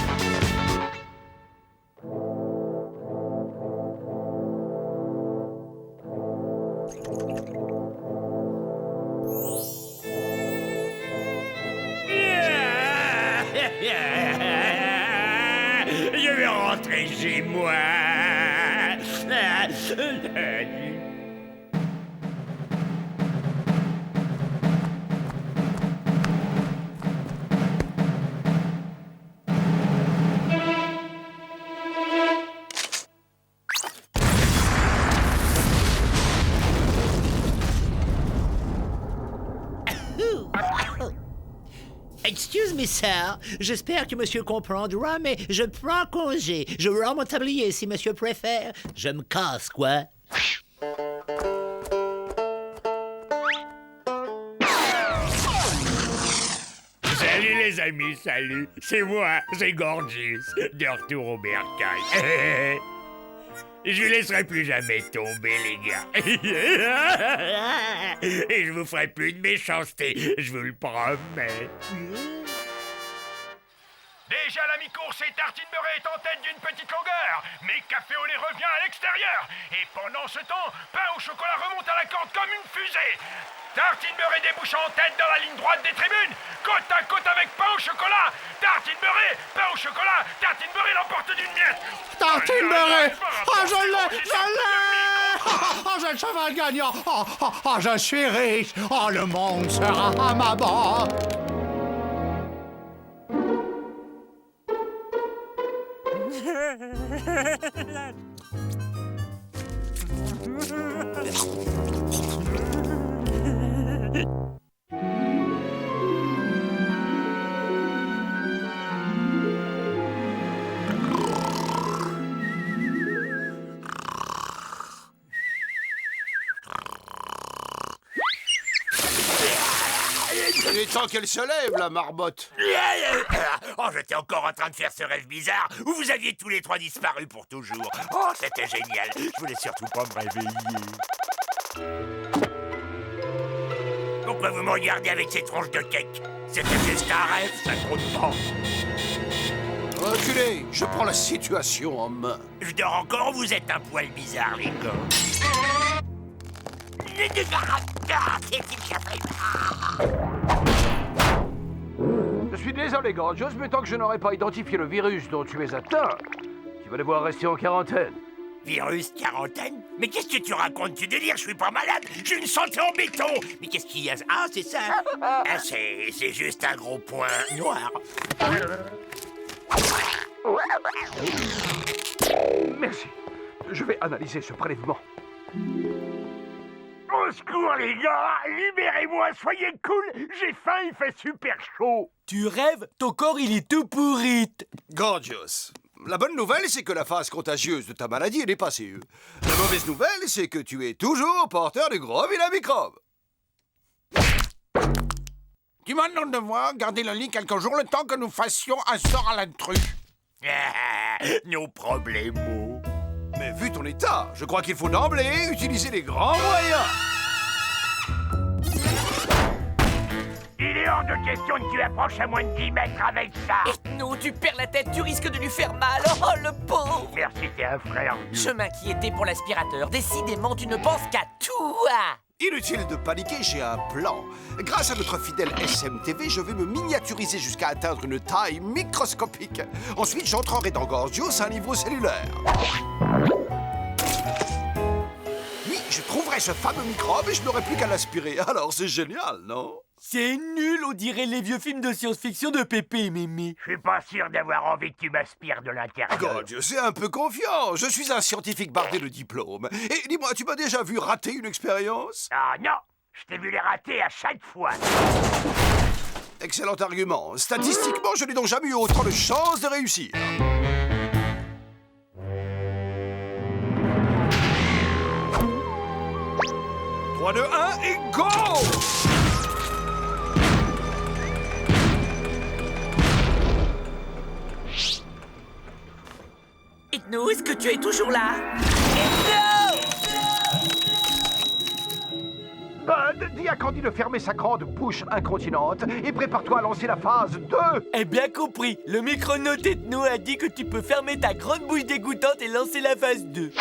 Je vais rentrer chez moi. Excuse me, sir. J'espère que monsieur comprendra, mais je prends congé. Je rends mon tablier si monsieur préfère. Je me casse, quoi. Salut les amis, salut. C'est moi, c'est Gorgeous, de retour au bercail. Je vous laisserai plus jamais tomber, les gars. Et je vous ferai plus de méchanceté, je vous le promets. Déjà la mi-course et Tartine Beurré est en tête d'une petite longueur. Mais Café au lait revient à l'extérieur. Et pendant ce temps, Pain au chocolat remonte à la corde comme une fusée. Tartine Beurré débouche en tête dans la ligne droite des tribunes. Côte à côte avec Pain au chocolat. Tartine Beurré, Pain au chocolat. Tartine Beurré l'emporte d'une miette. Tartine Beurré. Oh, je l'ai. Oh, j'ai le cheval gagnant. Oh, je suis riche. Oh, le monde sera à ma bord. Il est temps qu'elle se lève, la marmotte. Oh, j'étais encore en train de faire ce rêve bizarre où vous aviez tous les trois disparu pour toujours. Oh, c'était génial. Je voulais surtout pas me réveiller. Pourquoi vous me regardez avec ces tronches de cake? C'était juste un rêve, ça compte pas. Reculez, je prends la situation en main. Je dors encore, vous êtes un poil bizarre, les gars. Je suis désolé, Gorgeous, mais tant que je n'aurai pas identifié le virus dont tu es atteint, tu vas devoir rester en quarantaine. Virus, quarantaine? Mais qu'est-ce que tu racontes? Tu délires, je suis pas malade, j'ai une santé en béton. Mais qu'est-ce qu'il y a? Ah, c'est ça? Ah, c'est juste un gros point noir. Merci. Je vais analyser ce prélèvement. Au secours, les gars! Libérez-moi, soyez cool! J'ai faim, il fait super chaud! Tu rêves? Ton corps, il est tout pourri. Gorgios, la bonne nouvelle, c'est que la phase contagieuse de ta maladie, elle est passée. La mauvaise nouvelle, c'est que tu es toujours porteur du gros vilain microbe. Tu m'as demandé de voir garder le lit quelques jours le temps que nous fassions un sort à l'intrus. Nos problèmes. Mais vu ton état, je crois qu'il faut d'emblée utiliser les grands moyens. Il est hors de question que tu approches à moins de 10 mètres avec ça! Ethno, tu perds la tête, tu risques de lui faire mal. Oh, le pauvre! Merci, t'es un frère. Je m'inquiétais pour l'aspirateur. Décidément, tu ne penses qu'à toi! Inutile de paniquer, j'ai un plan. Grâce à notre fidèle SMTV, je vais me miniaturiser jusqu'à atteindre une taille microscopique. Ensuite, j'entrerai dans Gorgios à un niveau cellulaire. Oui, je trouverai ce fameux microbe et je n'aurai plus qu'à l'aspirer. Alors, c'est génial, non? C'est nul, on dirait les vieux films de science-fiction de Pépé et Mémé. Je suis pas sûr d'avoir envie que tu m'aspires de l'intérieur. Gorgios, c'est un peu confiant. Je suis un scientifique bardé de diplôme. Et dis-moi, tu m'as déjà vu rater une expérience? Ah non, je t'ai vu les rater à chaque fois. Excellent argument. Statistiquement, je n'ai donc jamais eu autant de chances de réussir. Trois, 2, 1 et go! Ethno, est-ce que tu es toujours là? Ethno! Bud, dis à Candy de fermer sa grande bouche incontinente et prépare-toi à lancer la phase 2. Eh bien compris, le micronaute Ethno a dit que tu peux fermer ta grande bouche dégoûtante et lancer la phase 2.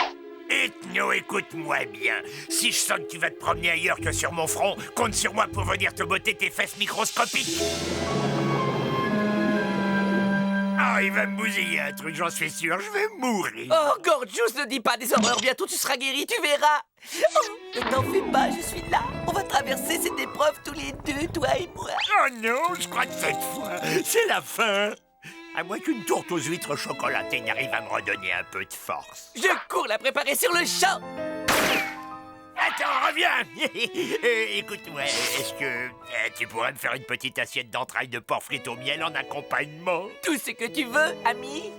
Ethno, écoute-moi bien. Si je sens que tu vas te promener ailleurs que sur mon front, compte sur moi pour venir te botter tes fesses microscopiques. Ah, il va me bousiller un truc, j'en suis sûr, je vais mourir. Oh, Gorgios, ne dis pas des horreurs, bientôt tu seras guéri, tu verras. Oh, ne t'en fais pas, je suis là. On va traverser cette épreuve tous les deux, toi et moi. Oh non, je crois que cette fois, c'est la fin. À moins qu'une tourte aux huîtres chocolatées n'arrive à me redonner un peu de force. Je cours la préparer sur le champ. Attends, reviens. Écoute-moi, est-ce que tu pourrais me faire une petite assiette d'entrailles de porc frites au miel en accompagnement? Tout ce que tu veux, ami.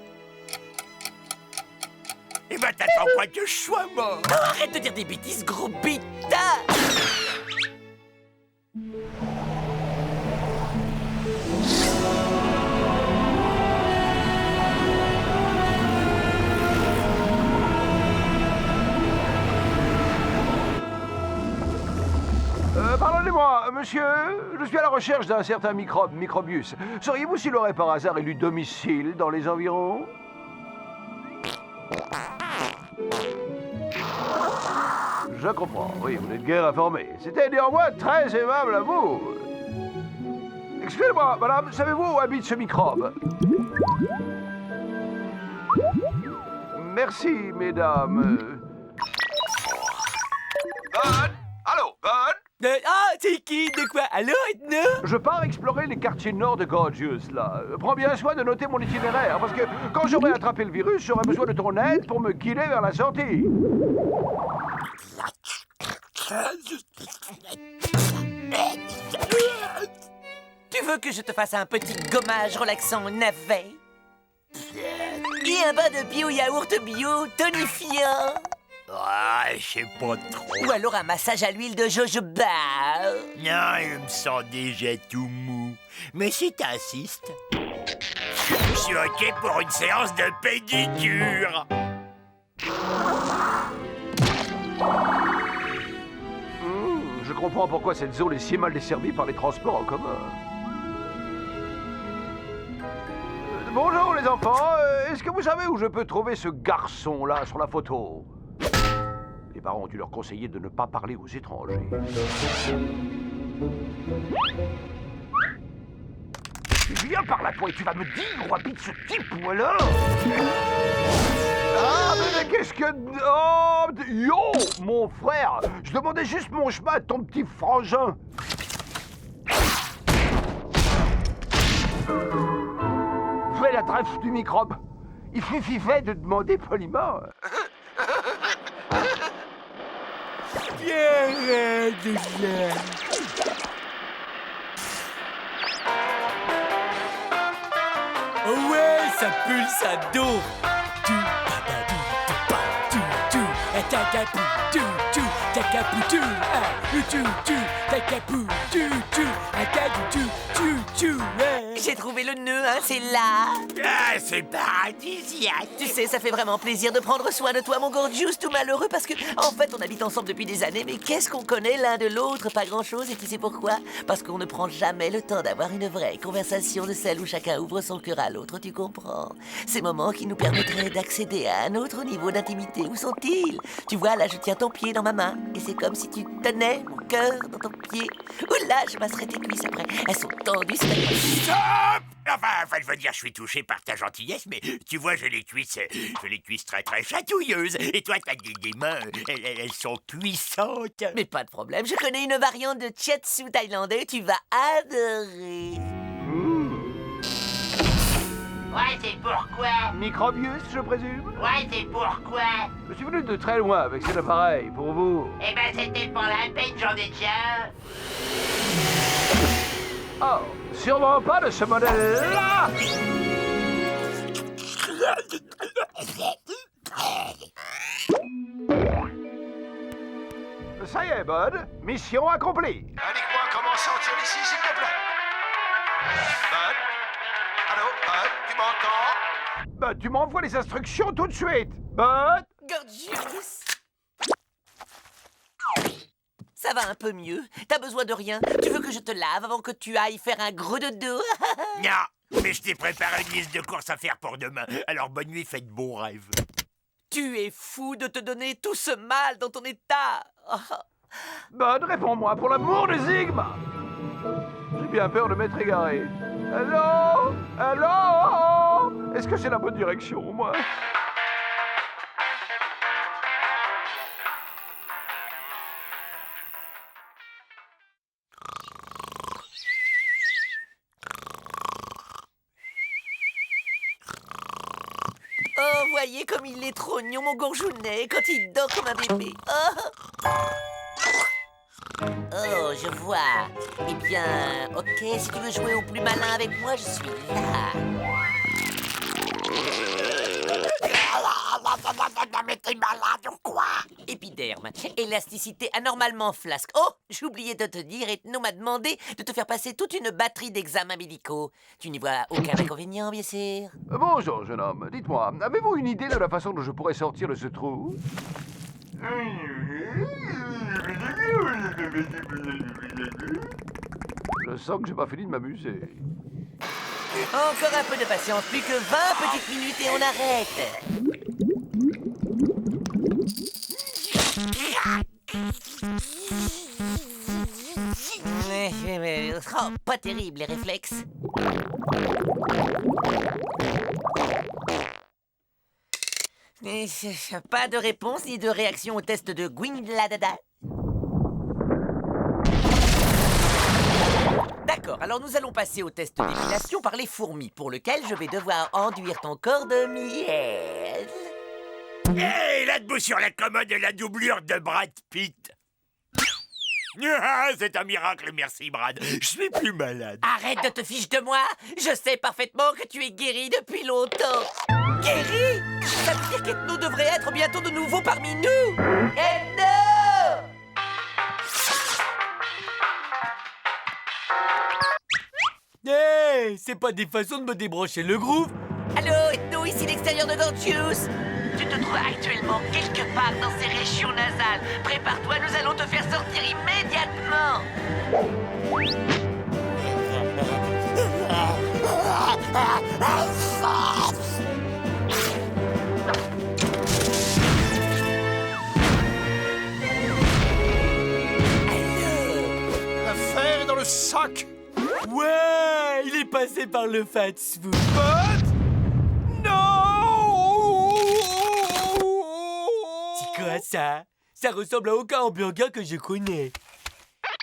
Eh ben, t'attends quoi que je sois mort? Oh, arrête de dire des bêtises, gros bêta. Pardonnez-moi, monsieur, je suis à la recherche d'un certain microbe, Microbius. Sauriez-vous s'il aurait par hasard élu domicile dans les environs? Je comprends, oui, vous n'êtes guère informé. C'était néanmoins très aimable à vous. Excusez-moi, madame, savez-vous où habite ce microbe? Merci, mesdames. Bud? Allô, Bud? Ah, c'est qui? De quoi? Allô, Ethno? Je pars explorer les quartiers nord de Gorgios, là. Prends bien soin de noter mon itinéraire, parce que quand j'aurai attrapé le virus, j'aurai besoin de ton aide pour me guider vers la sortie. Tu veux que je te fasse un petit gommage relaxant au navet? Et un bain de bio-yaourt bio tonifiant? Ah, je sais pas trop. Ou alors un massage à l'huile de jojoba? Non, je me sens déjà tout mou. Mais si t'insistes, je suis OK pour une séance de pédicure. Je comprends pourquoi cette zone est si mal desservie par les transports en commun. Bonjour les enfants, est-ce que vous savez où je peux trouver ce garçon-là sur la photo? Les parents ont dû leur conseiller de ne pas parler aux étrangers. Viens par là, toi, et tu vas me dire où habite ce type, ou alors... Ah, mais qu'est-ce que... Oh, yo, mon frère, je demandais juste mon chemin à ton petit frangin. Fais la trêve du microbe. Il suffisait de demander poliment. Oh ouais, ça pulse à dos. Tu, takapou, tu, takapou, tu, takapou, tu, J'ai trouvé le nœud, hein, c'est là. Ah, c'est paradisiaque. Tu sais, ça fait vraiment plaisir de prendre soin de toi, mon Gorgeous, tout malheureux, parce que, en fait, on habite ensemble depuis des années, mais qu'est-ce qu'on connaît l'un de l'autre? Pas grand-chose, et tu sais pourquoi? Parce qu'on ne prend jamais le temps d'avoir une vraie conversation de celle où chacun ouvre son cœur à l'autre, tu comprends? Ces moments qui nous permettraient d'accéder à un autre niveau d'intimité, où sont-ils? Tu vois, là, je tiens ton pied dans ma main, et c'est comme si tu tenais mon cœur dans ton pied. Là, je masserais tes cuisses après. Elles sont tendues, c'est Enfin, je veux dire, je suis touché par ta gentillesse, mais tu vois, j'ai les cuisses très très chatouilleuses. Et toi, t'as des mains, elles sont puissantes. Mais pas de problème, je connais une variante de Chetsu thaïlandais, tu vas adorer. Ouais, c'est pourquoi. Microbius, je présume? Ouais, c'est pourquoi. Je suis venu de très loin avec cet appareil, pour vous. Eh ben, c'était pour la peine, j'en ai déjà. Oh, sûrement pas de ce modèle-là! Ça y est, Bud. Mission accomplie. Indique-moi comment sortir d'ici, s'il te plaît. Bud? Allô, Bud? Tu m'entends? Bud, tu m'envoies les instructions tout de suite. Bud? Gorgeous. Ça va un peu mieux. T'as besoin de rien. Tu veux que je te lave avant que tu ailles faire un gros dodo? Non, mais je t'ai préparé une liste de courses à faire pour demain. Alors bonne nuit, faites bons rêves. Tu es fou de te donner tout ce mal dans ton état. Bud, réponds-moi pour l'amour de Sigma. J'ai bien peur de m'être égaré. Allô? Allô? Est-ce que c'est la bonne direction, moi? Oh, voyez comme il est trop mignon, mon gourjounet, quand il dort comme un bébé. Oh, je vois. Eh bien, ok, si tu veux jouer au plus malin avec moi, je suis là. Mais t'es malade ou quoi? Épiderme, élasticité anormalement flasque. Oh, j'ai oublié de te dire, Ethno m'a demandé de te faire passer toute une batterie d'examens médicaux. Tu n'y vois aucun inconvénient, bien sûr? Bonjour, jeune homme. Dites-moi, avez-vous une idée de la façon dont je pourrais sortir de ce trou? Je sens que j'ai pas fini de m'amuser. Encore un peu de patience, plus que 20 petites minutes et on arrête. Oh, pas terrible les réflexes. Pas de réponse ni de réaction au test de Gwynladada. D'accord, alors nous allons passer au test d'épilation par les fourmis, pour lequel je vais devoir enduire ton corps de miel. Hé, là debout sur la commode et la doublure de Brad Pitt. Ah, c'est un miracle, merci Brad. Je suis plus malade. Arrête de te fiche de moi. Je sais parfaitement que tu es guéri depuis longtemps. Guéri? Ça veut dire qu'Ethno devrait être bientôt de nouveau parmi nous. Ethno! Hey, c'est pas des façons de me débrancher le groove. Allô, Ethno, ici l'extérieur de Gorgeous. Tu te trouves actuellement quelque part dans ces régions nasales. Prépare-toi, nous allons te faire sortir immédiatement. L'affaire est dans le sac. Ouais, il est passé par le fast-food. Non! ça? Ça ressemble à aucun hamburger que je connais.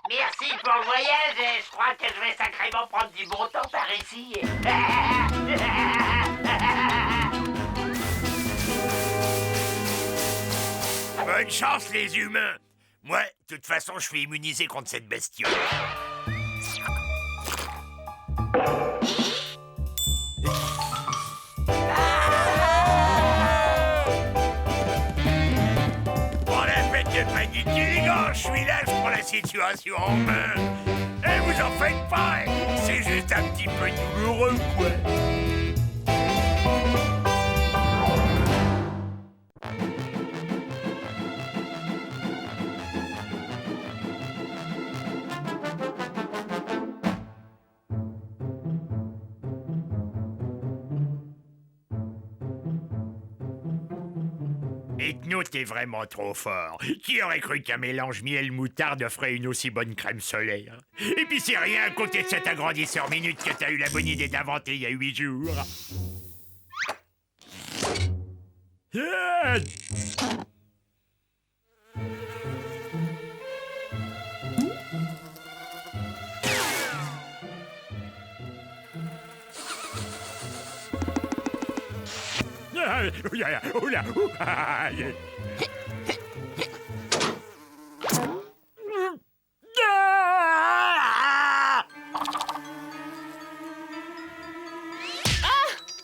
Merci pour le voyage et je crois que je vais sacrément prendre du bon temps par ici. Bonne chance, les humains. Moi, de toute façon, je suis immunisé contre cette bestiole. Bon, la fête de panique, les gars, je suis là, je prends la situation en main. Et vous en faites pas, c'est juste un petit peu douloureux, quoi. Ethno, t'es vraiment trop fort. Qui aurait cru qu'un mélange miel-moutarde ferait une aussi bonne crème solaire? Et puis c'est rien à côté de cet agrandisseur minute que t'as eu la bonne idée d'inventer il y a 8 jours. Ah! Oula, aïe.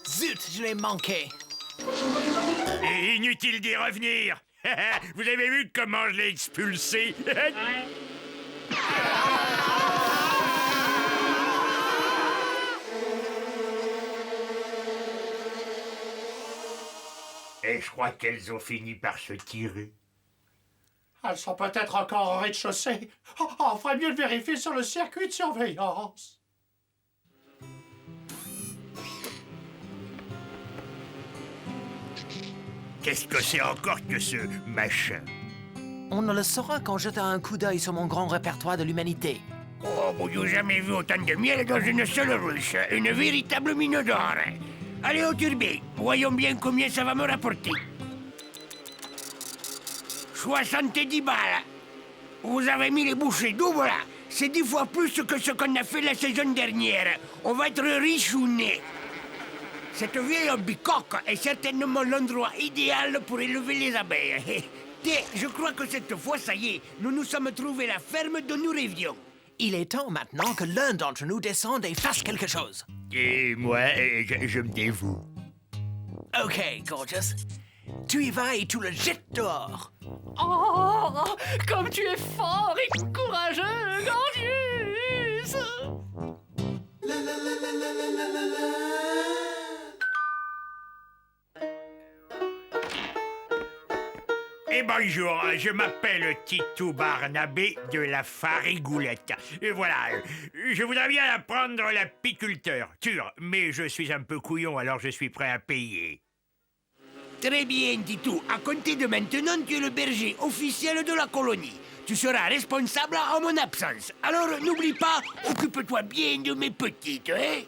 Zut, je l'ai manqué. Et inutile d'y revenir. Vous avez vu comment je l'ai expulsé? Et je crois qu'elles ont fini par se tirer. Elles sont peut-être encore au rez-de-chaussée. On ferait mieux de vérifier sur le circuit de surveillance. Qu'est-ce que c'est encore que ce machin? On ne le saura qu'en jetant un coup d'œil sur mon grand répertoire de l'humanité. Oh, vous n'avez jamais vu autant de miel dans une seule ruche. Une véritable mine d'or. Allez au turbine, voyons bien combien ça va me rapporter. 70 balles. Vous avez mis les bouchées doubles, là. C'est 10 fois plus que ce qu'on a fait la saison dernière. On va être riche ou né. Cette vieille bicoque est certainement l'endroit idéal pour élever les abeilles. Tiens, je crois que cette fois, ça y est, nous nous sommes trouvés la ferme dont nous rêvions. Il est temps maintenant que l'un d'entre nous descende et fasse quelque chose. Et moi, je me dévoue. Ok, Gorgeous. Tu y vas et tu le jettes dehors. Oh, comme tu es fort et courageux, Gorgeous! Et bonjour, je m'appelle Titou Barnabé de la Farigoulette. Et voilà, je voudrais bien apprendre l'apiculteur. Sûr, mais je suis un peu couillon, alors je suis prêt à payer. Très bien, Titou. À compter de maintenant, tu es le berger officiel de la colonie. Tu seras responsable en mon absence. Alors, n'oublie pas, occupe-toi bien de mes petites, hein?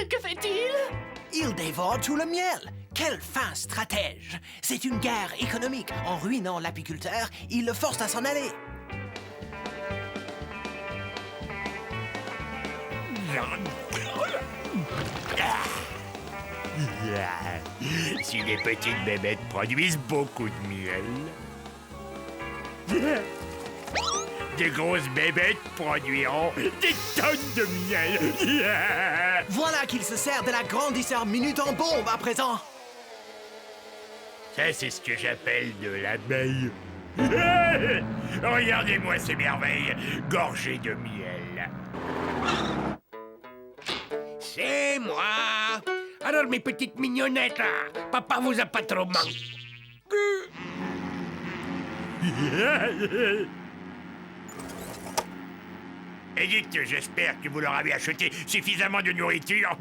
Que fait-il? Il dévore tout le miel. Quel fin stratège! C'est une guerre économique. En ruinant l'apiculteur, il le force à s'en aller. Si les petites bébêtes produisent beaucoup de miel, de grosses bébêtes produiront des tonnes de miel. Voilà qu'il se sert de la grandisseur minute en bombe à présent. Ça, c'est ce que j'appelle de l'abeille. Regardez-moi ces merveilles, gorgées de miel. C'est moi. Alors, mes petites mignonnettes, là, papa vous a pas trop manqué. Et dites, j'espère que vous leur avez acheté suffisamment de nourriture.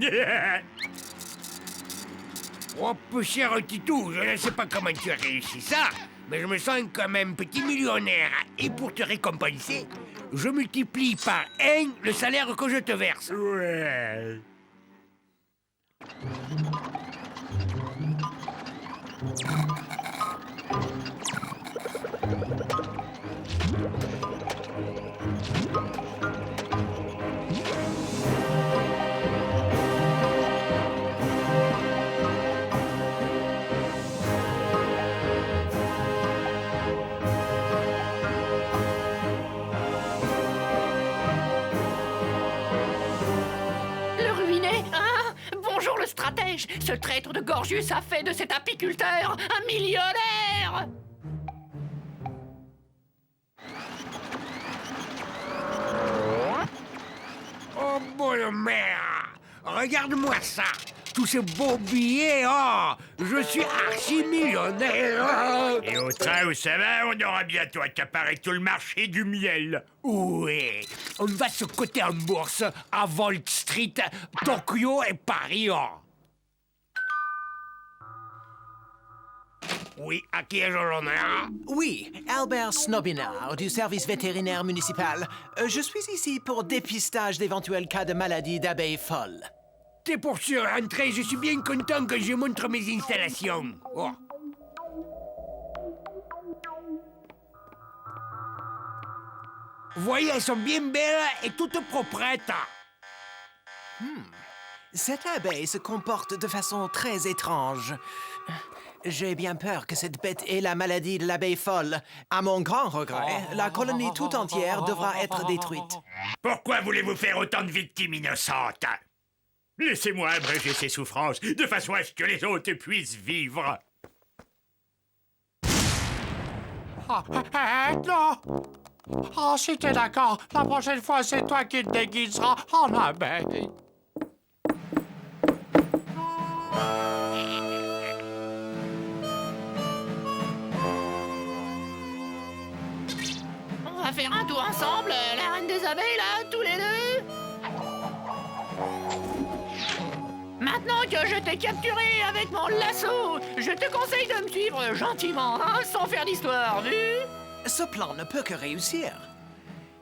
Oh, peu cher Titou, je ne sais pas comment tu as réussi ça, mais je me sens quand même petit millionnaire. Et pour te récompenser, je multiplie par 1 le salaire que je te verse. Ouais. Le ruiné, hein? Bonjour le stratège. Ce traître de Gorgius a fait de cet apiculteur un millionnaire. Oh, bonne mère! Regarde-moi ça! Tous ces beaux billets, oh! Je suis archi-millionnaire! Et au train où ça va, on aura bientôt accaparé tout le marché du miel. Oui, on va se coter en bourse à Wall Street, Tokyo et Paris. Oh. Oui, à qui ai-je l'honneur? Oui, Albert Snobinard, du service vétérinaire municipal. Je suis ici pour dépistage d'éventuels cas de maladie d'abeille folle. C'est pour se rentrer, je suis bien content que je montre mes installations. Oh. Voyez, elles sont bien belles et toutes proprettes. Cette abeille se comporte de façon très étrange. J'ai bien peur que cette bête ait la maladie de l'abeille folle. À mon grand regret, la colonie tout entière devra être détruite. Pourquoi voulez-vous faire autant de victimes innocentes? Laissez-moi abréger ces souffrances, de façon à ce que les autres puissent vivre. Non! Oh, si t'es d'accord, la prochaine fois, c'est toi qui te déguiseras en abeille. On va faire un tour ensemble, la reine des abeilles, là, tous les deux. Maintenant que je t'ai capturé avec mon lasso, je te conseille de me suivre gentiment, hein, sans faire d'histoire, vu? Ce plan ne peut que réussir.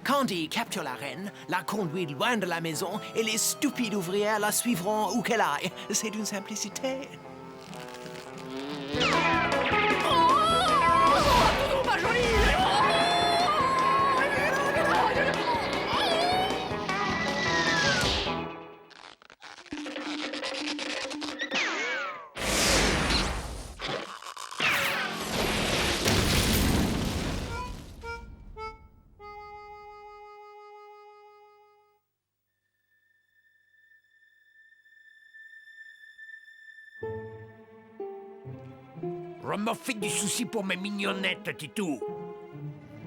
Candy capture la reine, la conduit loin de la maison et les stupides ouvrières la suivront où qu'elle aille. C'est d'une simplicité. Oh, pas joli! Je me fais du souci pour mes mignonnettes, Titou.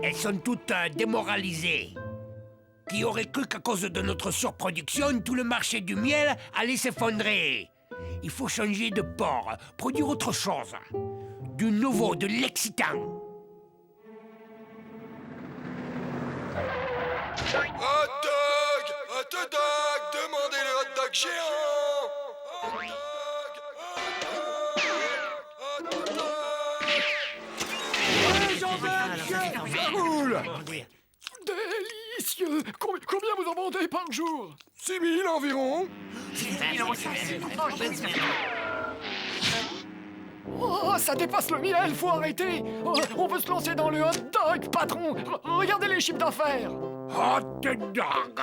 Elles sont toutes démoralisées. Qui aurait cru qu'à cause de notre surproduction, tout le marché du miel allait s'effondrer? Il faut changer de port, produire autre chose. Du nouveau, de l'excitant. Hot dog! Hot dog! Demandez le hot dog géant! Hot dog! Délicieux! Combien vous en vendez par jour? 6 000 environ. Oh, ça dépasse le miel, faut arrêter! Oh, on veut se lancer dans le hot dog, patron! Regardez les chiffres d'affaires! Hot dog!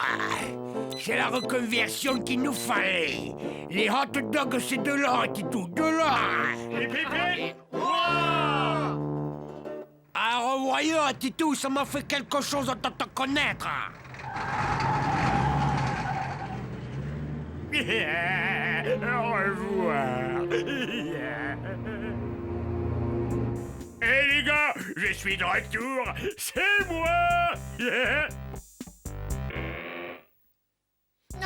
C'est la reconversion qu'il nous fallait! Les hot dogs, c'est de là, Titou, de là! Ah, revoyeur, Titou, ça m'a fait quelque chose de te connaître! Au revoir. Hé les gars, je suis de retour, c'est moi.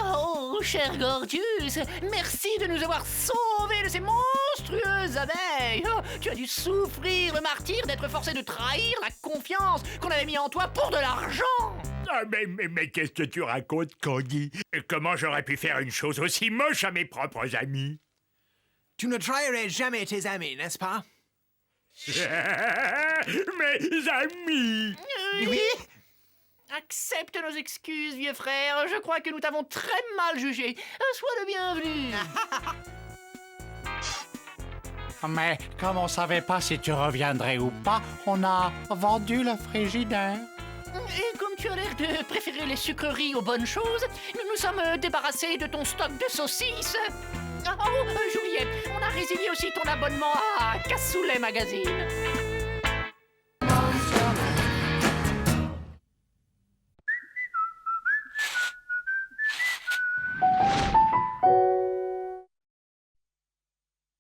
Oh, cher Gorgius, merci de nous avoir sauvés de ces monstrueuses abeilles. Oh, tu as dû souffrir le martyre d'être forcé de trahir la confiance qu'on avait mis en toi pour de l'argent. Ah, mais qu'est-ce que tu racontes, Candy? Comment j'aurais pu faire une chose aussi moche à mes propres amis? Tu ne trahirais jamais tes amis, n'est-ce pas? Mes amis! Oui? Accepte nos excuses, vieux frère. Je crois que nous t'avons très mal jugé. Sois le bienvenu. Mais comme on savait pas si tu reviendrais ou pas, on a vendu le frigidaire. Et comme tu as l'air de préférer les sucreries aux bonnes choses, nous nous sommes débarrassés de ton stock de saucisses. Oh, j'oubliais, on a résilié aussi ton abonnement à Cassoulet Magazine.